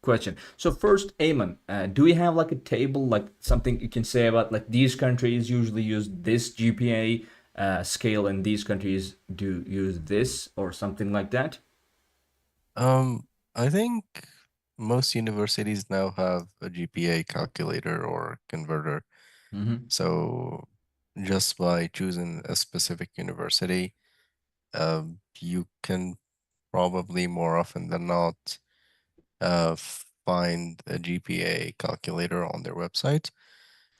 question. So first, Eamon, do we have like a table, like something you can say about like these countries usually use this GPA scale and these countries do use this or something like that? I think most universities now have a GPA calculator or converter. Mm-hmm. So just by choosing a specific university, you can probably more often than not find a GPA calculator on their website.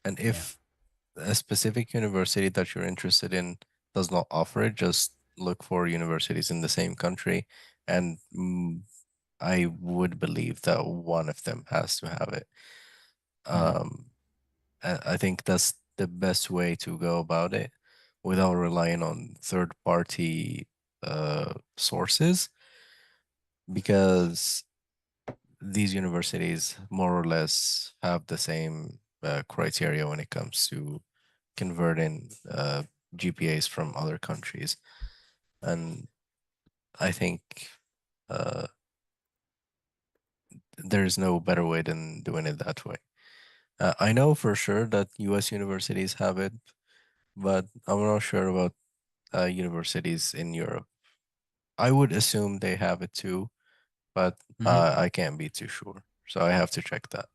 And Yeah. if a specific university that you're interested in does not offer it, just look for universities in the same country, and I would believe that one of them has to have it. Mm-hmm. Um, I think that's the best way to go about it without relying on third party sources, because these universities more or less have the same criteria when it comes to converting GPAs from other countries. And I think uh, there's no better way than doing it that way. I know for sure that US universities have it, but I'm not sure about universities in Europe. I would assume they have it too, but I can't be too sure. So I have to check that.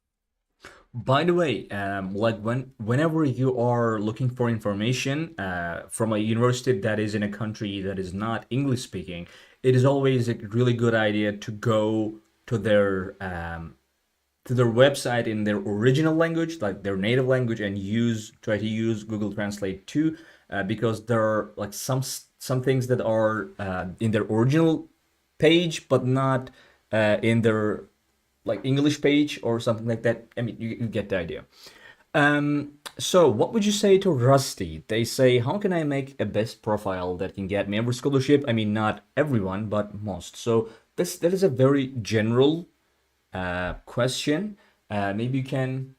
By the way, like whenever you are looking for information from a university that is in a country that is not English speaking, it is always a really good idea to go to their website in their original language, like their native language, and use try to use Google Translate too, because there are like some things that are in their original page, but not in their like English page or something like that. I mean, you get the idea. So what would you say to Rusty? They say, how can I make a best profile that can get me every scholarship? I mean, not everyone, but most. So this that is a very general question. Maybe you can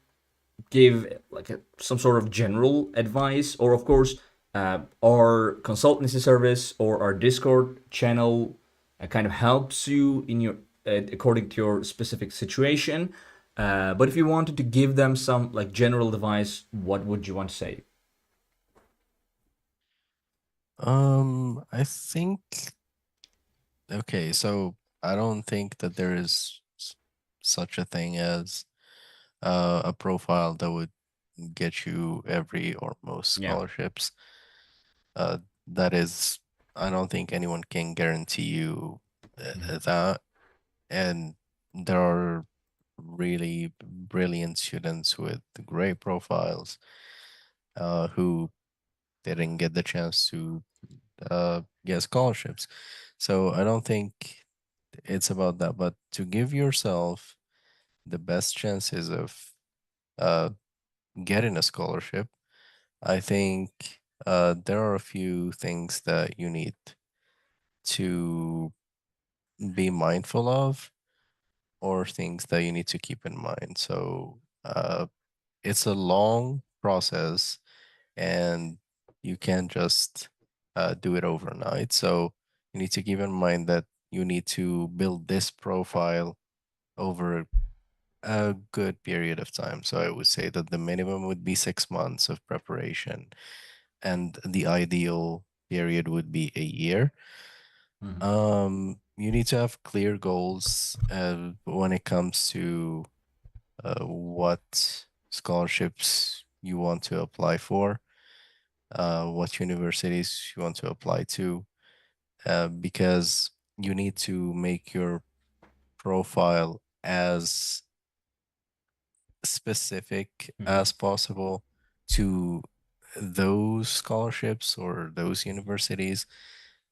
give like some sort of general advice, or of course, our consultancy service or our Discord channel kind of helps you in your according to your specific situation. But if you wanted to give them some like general advice, what would you want to say? I think okay, so I don't think that there is such a thing as a profile that would get you every or most Yeah. scholarships. Uh, that is, I don't think anyone can guarantee you that. And there are really brilliant students with great profiles who didn't get the chance to get scholarships. So I don't think it's about that, but to give yourself the best chances of uh, getting a scholarship, I think there are a few things that you need to be mindful of or things that you need to keep in mind. So it's a long process and you can't just do it overnight. So you need to keep in mind that you need to build this profile over a good period of time. So I would say that the minimum would be 6 months of preparation, and the ideal period would be a year. Mhm. You need to have clear goals when it comes to what scholarships you want to apply for, what universities you want to apply to, because you need to make your profile as specific Mhm. as possible to those scholarships or those universities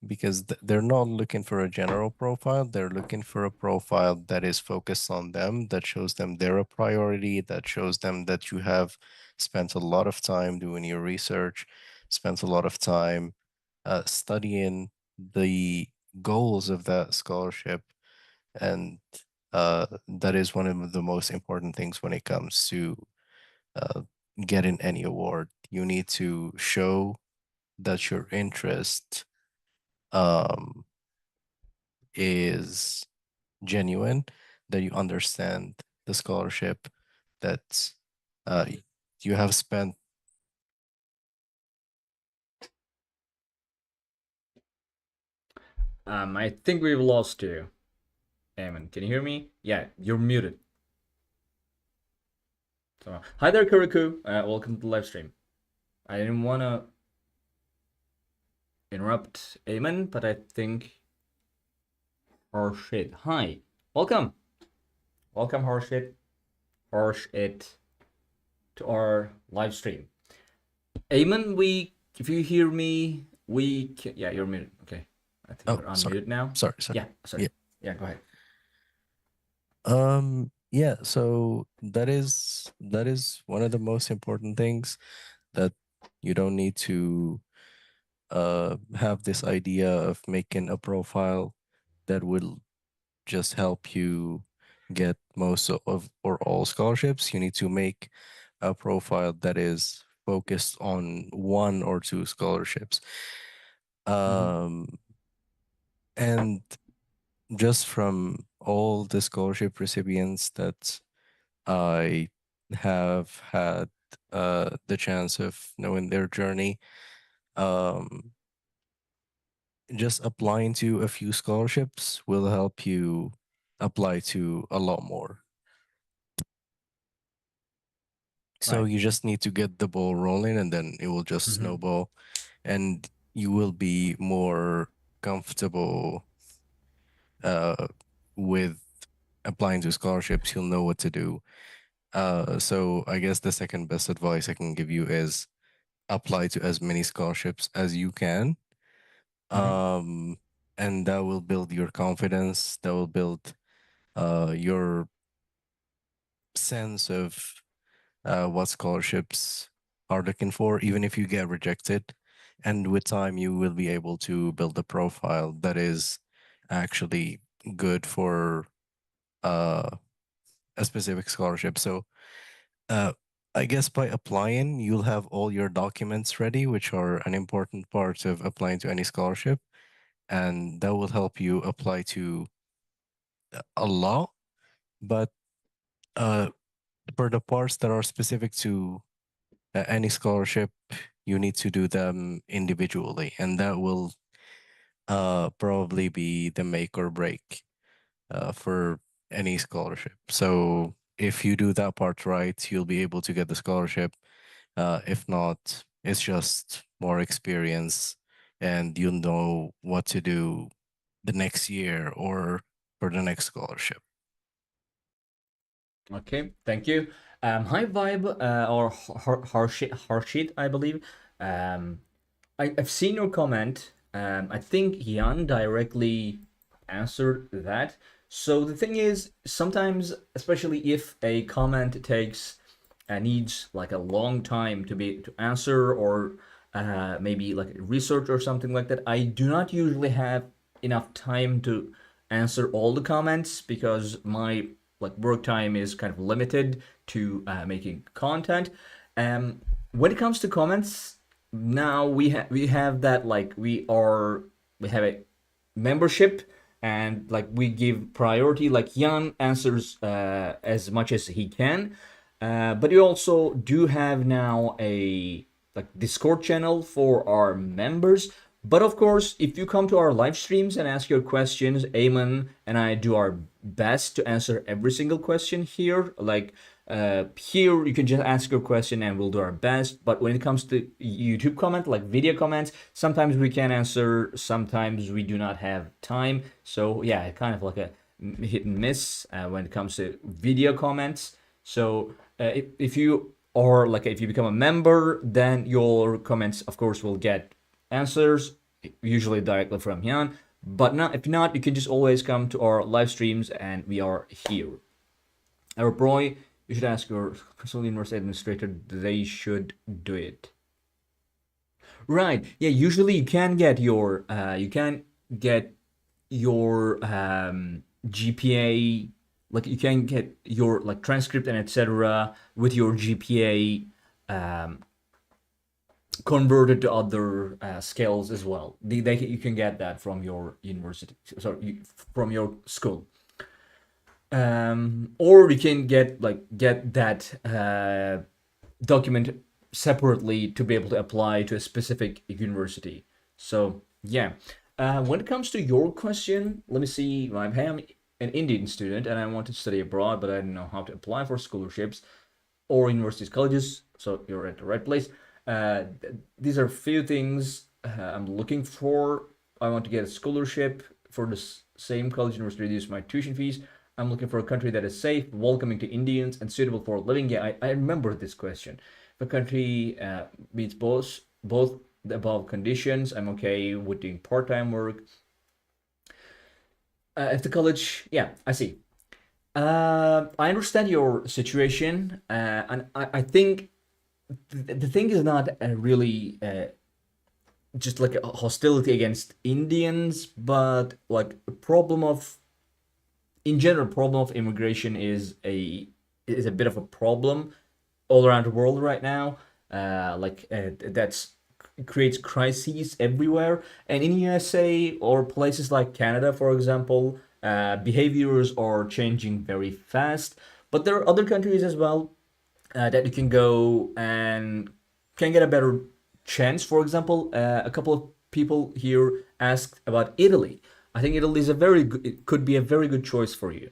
because they're not looking for a general profile. They're looking for a profile that is focused on them, that shows them they're a priority, that shows them that you have spent a lot of time doing your research, spent a lot of time studying the goals of that scholarship. And that is one of the most important things when it comes to uh, getting any award. You need to show that your interest um, is genuine, that you understand the scholarship, that uh, you have spent. I think we've lost you. Eamon, can you hear me? Yeah, you're muted. So, hi there, Kuriku. Welcome to the live stream. I didn't want to interrupt Eamon, but I think Harshit. Hi, welcome, welcome, Harshit, to our live stream. Eamon, if you hear me, yeah, you're muted. Okay, I think Oh, you're sorry, unmuted now. sorry. Yeah, sorry. Yeah. Yeah, go ahead. Yeah, so that is one of the most important things that you don't need to have this idea of making a profile that will just help you get most of or all scholarships. You need to make a profile that is focused on one or two scholarships. Mm-hmm. Um, and just from all the scholarship recipients that I have had the chance of knowing their journey, um, just applying to a few scholarships will help you apply to a lot more. So Right. you just need to get the ball rolling, and then it will just Mm-hmm. snowball, and you will be more comfortable uh, with applying to scholarships. You'll know what to do. So I guess the second best advice I can give you is apply to as many scholarships as you can. Mm-hmm. Um, and that will build your confidence. That will build your sense of what scholarships are looking for, even if you get rejected. And with time, you will be able to build a profile that is actually good for uh, a specific scholarship. So, uh, I guess by applying, you'll have all your documents ready, which are an important part of applying to any scholarship. And that will help you apply to a lot. But uh, for the parts that are specific to any scholarship, you need to do them individually, and that will probably be the make or break for any scholarship. So if you do that part right, you'll be able to get the scholarship. If not, it's just more experience, and you'll know what to do the next year or for the next scholarship. Okay, thank you. Hi, Vibe, or Harshit, I believe. Um, I've seen your comment. I think Jan directly answered that. So the thing is, sometimes, especially if a comment takes needs like a long time to be to answer, or maybe like research or something like that, I do not usually have enough time to answer all the comments because my like work time is kind of limited to making content. Um, when it comes to comments, now we have that like we have a membership, and like we give priority, like Jan answers as much as he can, but we also do have now a like Discord channel for our members. But of course, if you come to our live streams and ask your questions, Eamon and I do our best to answer every single question here. Like here, you can just ask your question and we'll do our best. But when it comes to YouTube comment, like video comments, sometimes we can answer, sometimes we do not have time. So yeah, kind of like a hit and miss when it comes to video comments. So if you or like if you become a member, then your comments, of course, will get answers, usually directly from Jan. But not if not, you can just always come to our live streams, and we are here. Our boy, you should ask your personal university administrator. They should do it. Right. Yeah. Usually, you can get your GPA, like you can get your like transcript and etc. with your GPA converted to other scales as well. You can get that from your university, sorry, from your school. Or you can get that document separately to be able to apply to a specific university. So yeah, when it comes to your question, let me see. I'm an Indian student and I want to study abroad, but I don't know how to apply for scholarships or universities, colleges. So you're at the right place. These are few things I'm looking for. I want to get a scholarship for the same college university, reduce my tuition fees. I'm looking for a country that is safe, welcoming to Indians, and suitable for living. Yeah, I remember this question. If a country meets both the above conditions, I'm okay with doing part-time work. If the college, yeah, I see. I understand your situation, and I think the thing is not really just like a hostility against Indians, but like a problem of in general, problem of immigration is a bit of a problem all around the world right now. That's creates crises everywhere, and in USA or places like Canada, for example, behaviors are changing very fast. But there are other countries as well that you can go and can get a better chance. For example, a couple of people here asked about Italy. I think Italy is a very good, it could be a very good choice for you.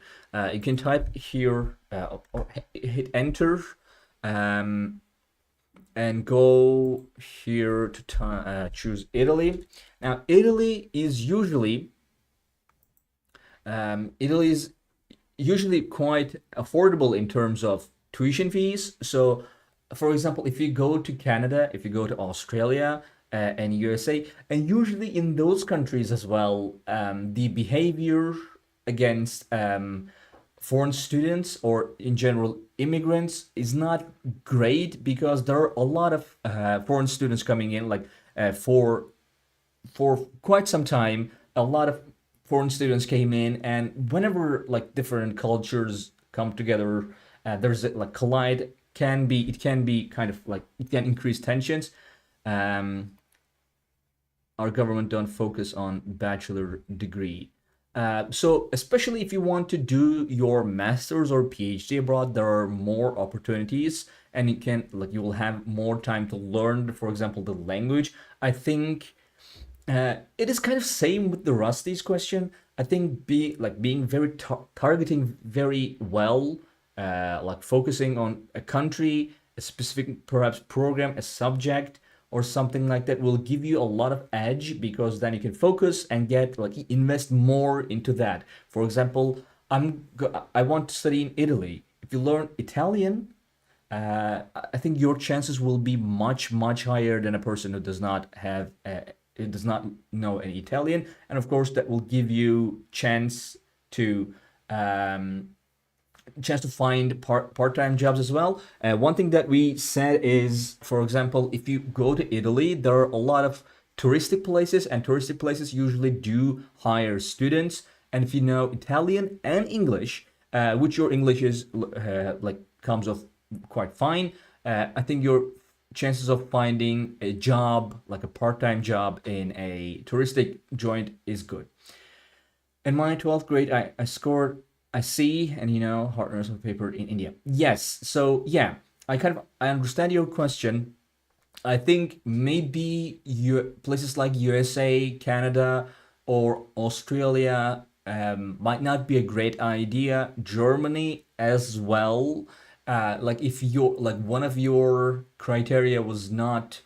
You can type here or hit enter, um, and go here to choose Italy. Now, Italy is usually quite affordable in terms of tuition fees. So, for example, if you go to Canada, if you go to Australia and USA, and usually in those countries as well, the behavior against foreign students or in general immigrants is not great because there are a lot of foreign students coming in, like for quite some time. A lot of foreign students came in, and whenever like different cultures come together, there's a, like collide. It can be kind of like it can increase tensions. Um, our government don't focus on bachelor degree. So especially if you want to do your master's or PhD abroad, there are more opportunities, and you will have more time to learn, for example, the language. I think it is kind of same with the Rusty's question. I think being very targeting very well, like focusing on a country, a specific perhaps program, a subject, or something like that will give you a lot of edge because then you can focus and get like invest more into that. For example, I want to study in Italy. If you learn Italian, I think your chances will be much higher than a person who does not have who does not know any Italian, and of course that will give you to um, chance to find part-time jobs as well. One thing that we said is, for example, if you go to Italy, there are a lot of touristic places, and touristic places usually do hire students. And if you know Italian and English, which your English is like comes off quite fine, I think your chances of finding a job, like a part-time job in a touristic joint, is good. In my 12th grade, I scored a C and hardness of paper in India. Yes, so yeah, I understand your question. I think maybe places like USA, Canada, or Australia might not be a great idea. Germany as well. Like if your like one of your criteria was not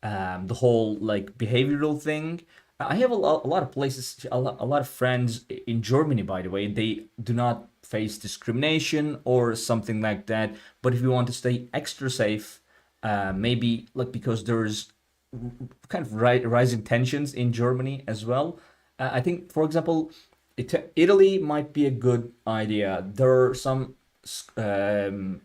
the whole like behavioral thing. I have a lot of places, a lot of friends in Germany, by the way. They do not face discrimination or something like that. But if you want to stay extra safe, maybe like because there's kind of rising tensions in Germany as well. I think, for example, Italy might be a good idea. There are some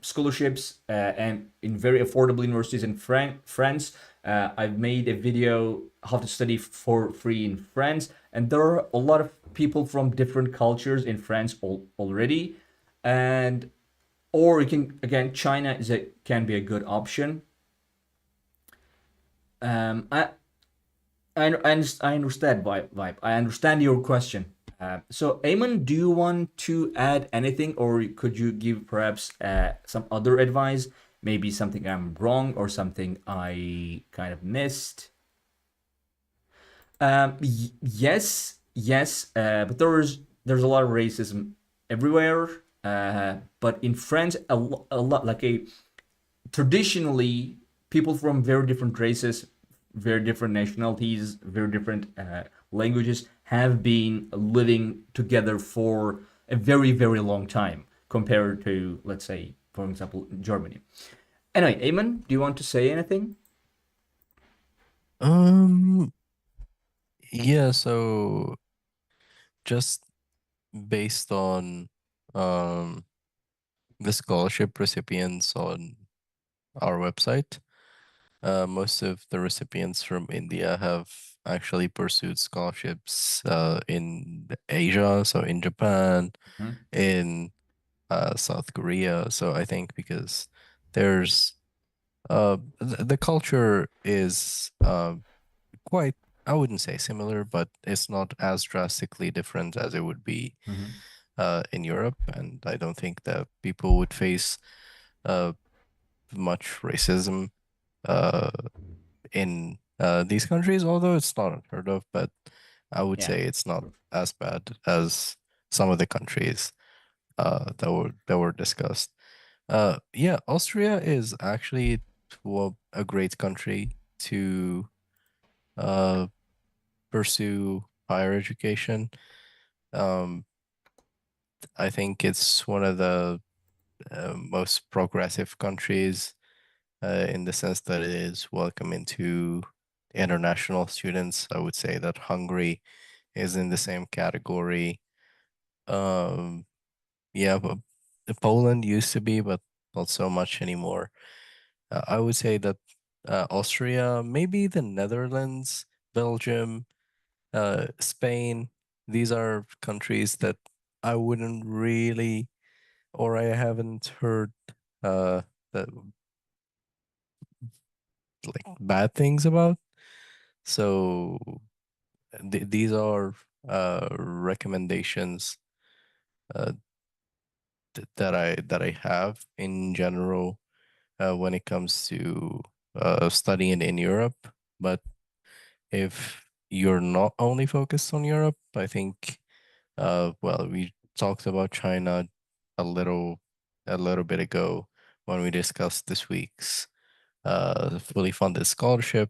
scholarships and in very affordable universities in France. I've made a video how to study for free in France, and there are a lot of people from different cultures in France already. And or you can again, China can be a good option. Um, I I understand vibe. I understand your question. So, Eamon, do you want to add anything, or could you give perhaps some other advice? Maybe something I'm wrong or something I kind of missed. Yes, but there's a lot of racism everywhere. But in France, a lot like a traditionally people from very different races, very different nationalities, very different languages have been living together for a very long time compared to, let's say, for example, Germany. Anyway, Eamon, do you want to say anything? Um, yeah, so just based on um the scholarship recipients on our website, most of the recipients from India have actually pursued scholarships in Asia, so in Japan, Mhm. in South Korea. So I think because there's the culture is quite, I wouldn't say similar, but it's not as drastically different as it would be Mhm. in Europe. And I don't think that people would face uh, much racism uh, in these countries, although it's not unheard of, but I would Yeah. say it's not as bad as some of the countries that were discussed. Yeah, Austria is actually a great country to uh, pursue higher education. Um, I think it's one of the most progressive countries in the sense that it is welcoming to international students. I would say that Hungary is in the same category. Um, yeah, but Poland used to be, but not so much anymore. I would say that Austria, maybe the Netherlands, Belgium, Spain, these are countries that I wouldn't really, or I haven't heard that like bad things about. So these are recommendations uh, that I have in general when it comes to studying in Europe. But if you're not only focused on Europe, I think well, we talked about China a little a little bit ago when we discussed this week's fully funded scholarship,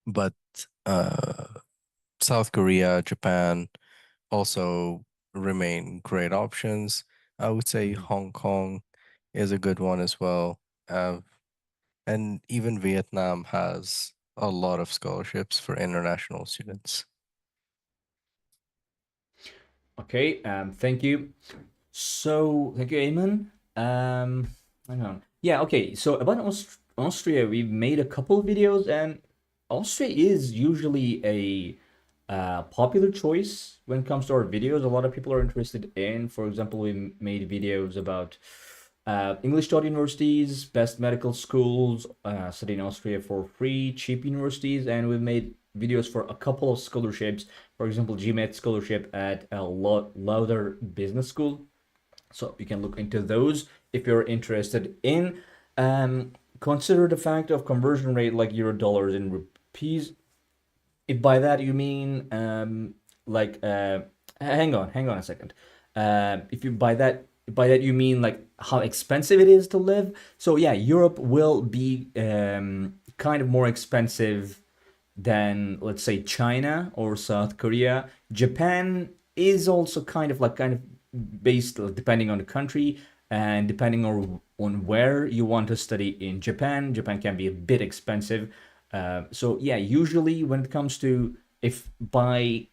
but uh, South Korea, Japan also remain great options. I would say Mhm. Hong Kong is a good one as well. Uh, and even Vietnam has a lot of scholarships for international students. Okay. Thank you. So, thank you, Eamon. Hang on. Yeah, okay. So about Austria, we've made a couple of videos, and Austria is usually a popular choice when it comes to our videos. A lot of people are interested in. For example, we made videos about English taught universities, best medical schools, study in Austria for free, cheap universities, and we've made videos for a couple of scholarships. For example, GMAT scholarship at a Lauder Business School, so you can look into those if you're interested in. Consider the fact of conversion rate like euro dollars in rupees. If by that you mean like hang on a second. If you by that you mean like how expensive it is to live. So yeah, Europe will be kind of more expensive than let's say China or South Korea. Japan is also kind of based depending on the country and depending on where you want to study in Japan. Japan can be a bit expensive. So yeah, usually when it comes to if by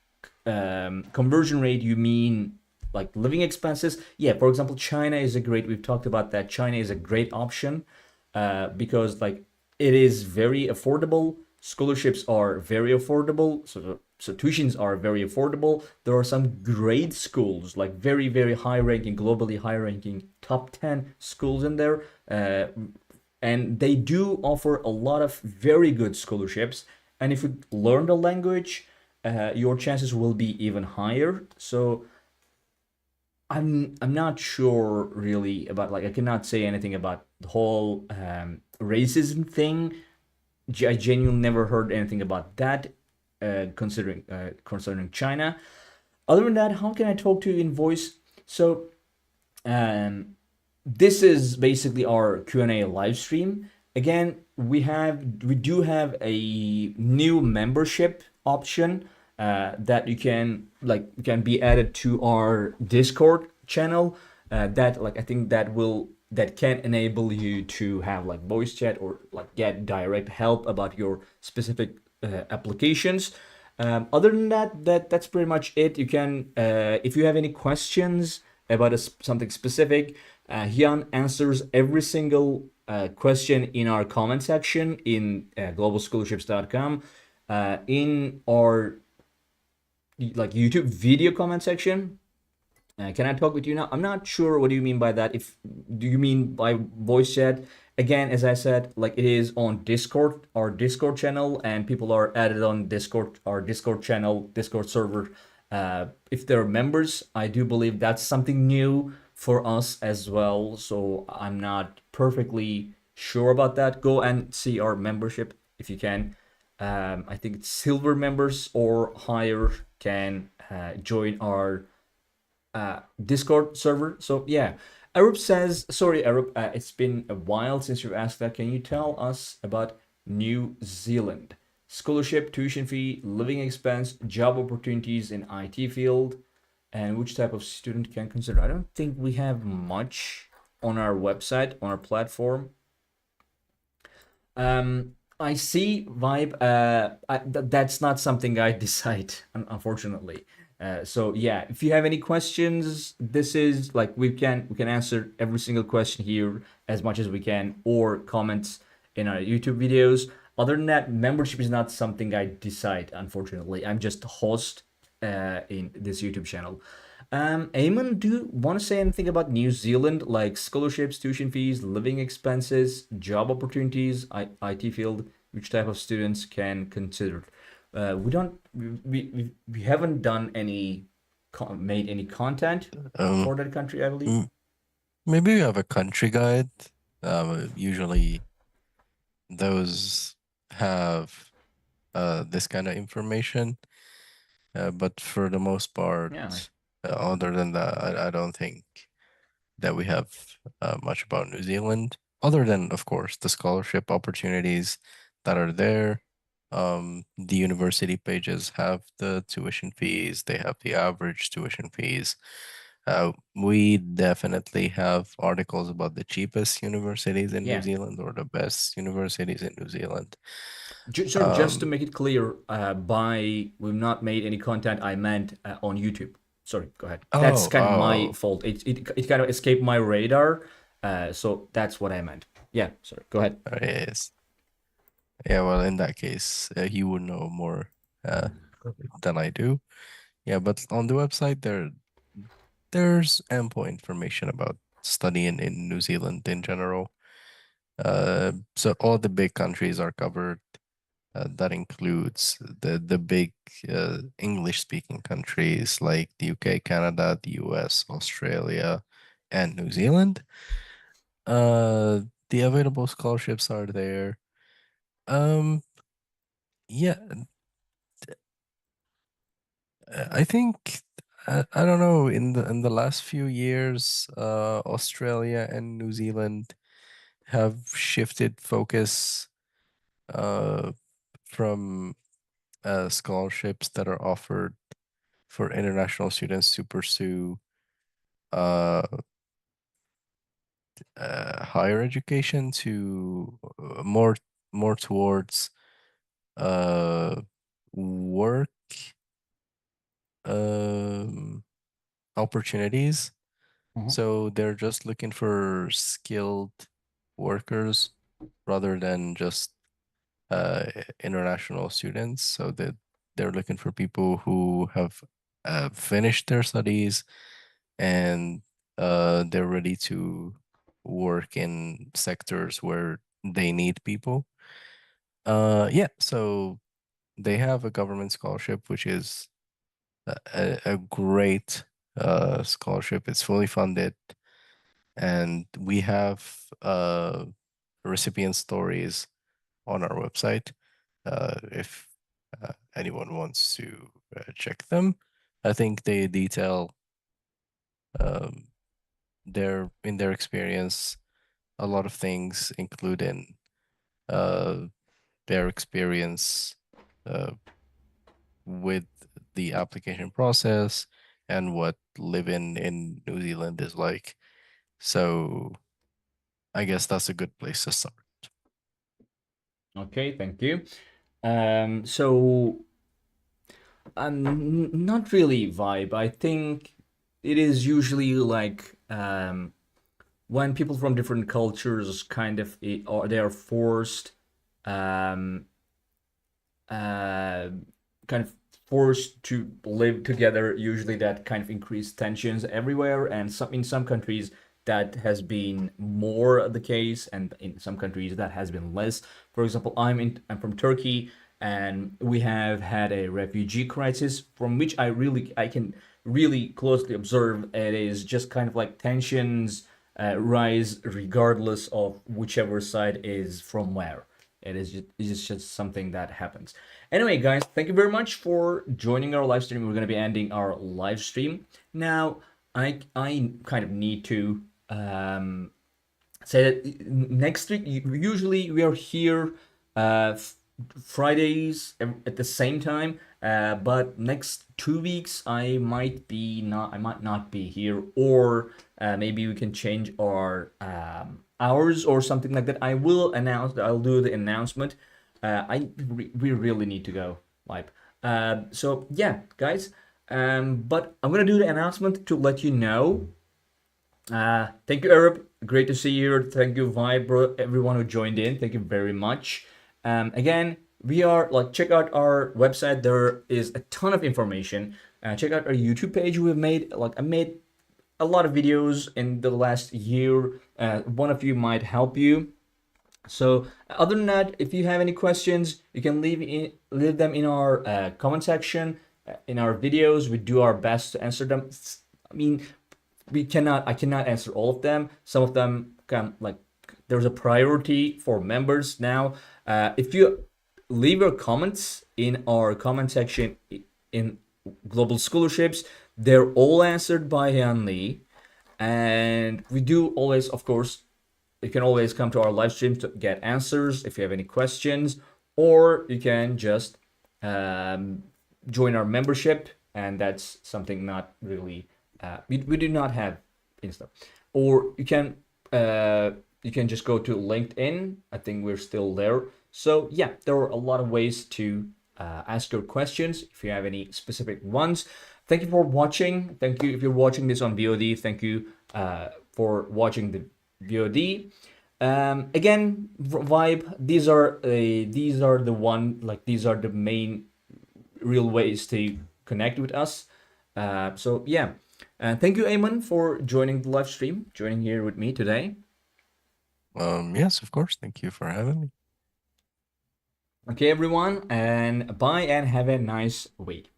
conversion rate you mean like living expenses, yeah, for example, China is a great. We've talked about that. China is a great option because like it is very affordable. Scholarships are very affordable. So tuitions are very affordable. There are some great schools, like very high ranking, globally high ranking, top 10 schools in there. And they do offer a lot of very good scholarships. And if you learn the language, your chances will be even higher. So I'm not sure really about like I cannot say anything about the whole racism thing. I genuinely never heard anything about that. Concerning China. Other than that, how can I talk to you in voice? So um, this is basically our Q&A live stream. Again, we do have a new membership option that you can be added to our Discord channel. That like I think that can enable you to have like voice chat or like get direct help about your specific applications. Other than that, that's pretty much it. You can, if you have any questions about something specific, Hyun answers every single question in our comment section in globalscholarships.com, in our like YouTube video comment section. Can I talk with you now? I'm not sure what do you mean by that. If do you mean by voice chat? Again, as I said, like it is on Discord, our Discord channel, and people are added on Discord, our Discord channel, Discord server. If they're members, I do believe that's something new for us as well. So I'm not perfectly sure about that, go and see our membership if you can. I think it's silver members or higher can join our Discord server. So yeah, Arup says, sorry, Arup, it's been a while since you've asked that. Can you tell us about New Zealand? Scholarship, tuition fee, living expense, job opportunities in IT field, and which type of student can consider. I don't think we have much on our website, on our platform. I see vibe. That's not something I decide, unfortunately. So yeah, if you have any questions, this is like we can answer every single question here as much as we can, or comments in our YouTube videos. Other than that, membership is not something I decide. Unfortunately, I'm just a host in this YouTube channel. Eamon, do you want to say anything about New Zealand, like scholarships, tuition fees, living expenses, job opportunities, IT field, which type of students can consider? We don't, we haven't done any, made any content Um, for that country, I believe. m- Maybe you have a country guide. Usually those have this kind of information, but for the most part, Yeah, other than that, I don't think that we have much about New Zealand, other than, of course, the scholarship opportunities that are there. The university pages have the tuition fees, they have the average tuition fees. We definitely have articles about the cheapest universities in New yeah. Zealand or the best universities in New Zealand. Sorry, just to Um, make it clear, by we've not made any content, I meant on YouTube. Sorry, go ahead. That's oh, kind of my oh, fault. It kind of escaped my radar. So that's what I meant. Yeah, sorry. Go ahead. yes. Yeah, well, in that case, you would know more uh, than I do. Yeah, but on the website there's ample information about studying in New Zealand in general. So all the big countries are covered. That includes the big English speaking countries like the UK, Canada, the US, Australia, and New Zealand. Uh, the available scholarships are there. Um, yeah, I think I don't know, in the last few years, Australia and New Zealand have shifted focus uh, from scholarships that are offered for international students to pursue uh, higher education to more towards uh, work um, opportunities. Mhm. So they're just looking for skilled workers rather than just uh, international students. So that they're looking for people who have finished their studies and they're ready to work in sectors where they need people. Yeah, so they have a government scholarship, which is a great scholarship. It's fully funded, and we have recipient stories on our website if anyone wants to check them. I think they detail um, in their experience a lot of things, including uh, their experience uh, with the application process and what living in New Zealand is like. So I guess that's a good place to start. Okay, thank you. So not really vibe. I think it is usually like when people from different cultures kind of or they are forced um, uh, kind of forced to live together. Usually, that kind of increase tensions everywhere, and some in some countries that has been more the case, and in some countries that has been less. For example, I'm from Turkey, and we have had a refugee crisis from which I can really closely observe. It is just kind of like tensions. rise regardless of whichever side is from where. It's just something that happens. Anyway, guys, thank you very much for joining our live stream. We're going to be ending our live stream now. I kind of need to say that next week usually we are here Fridays at the same time, but next 2 weeks I might not be here, or maybe we can change our hours or something like that. I'll do the announcement. We really need to go live. So yeah, guys. But I'm gonna do the announcement to let you know. Thank you, Arab. Great to see you here. Thank you, Vibe, everyone who joined in. Thank you very much. Again, we are like, check out our website. There is a ton of information. Check out our YouTube page. I made a lot of videos in the last year. One of you might help you. So other than that, if you have any questions, you can leave them in our comment section in our videos. We do our best to answer them. I mean, I cannot answer all of them. Some of them there's a priority for members now. If you leave your comments in our comment section in Global Scholarships, they're all answered by Hyun Lee. And we do always, of course, you can always come to our live stream to get answers if you have any questions, or you can just join our membership, and that's something not really we do not have Insta. Or you can just go to LinkedIn. I think we're still there. So yeah, there are a lot of ways to ask your questions if you have any specific ones. Thank you for watching. Thank you if you're watching this on VOD. Thank you for watching the VOD. Again, Vibe. These are the main real ways to connect with us. So yeah. Thank you, Ayman, for joining the live stream, joining here with me today. Yes, of course. Thank you for having me. Okay, everyone, and bye and have a nice week.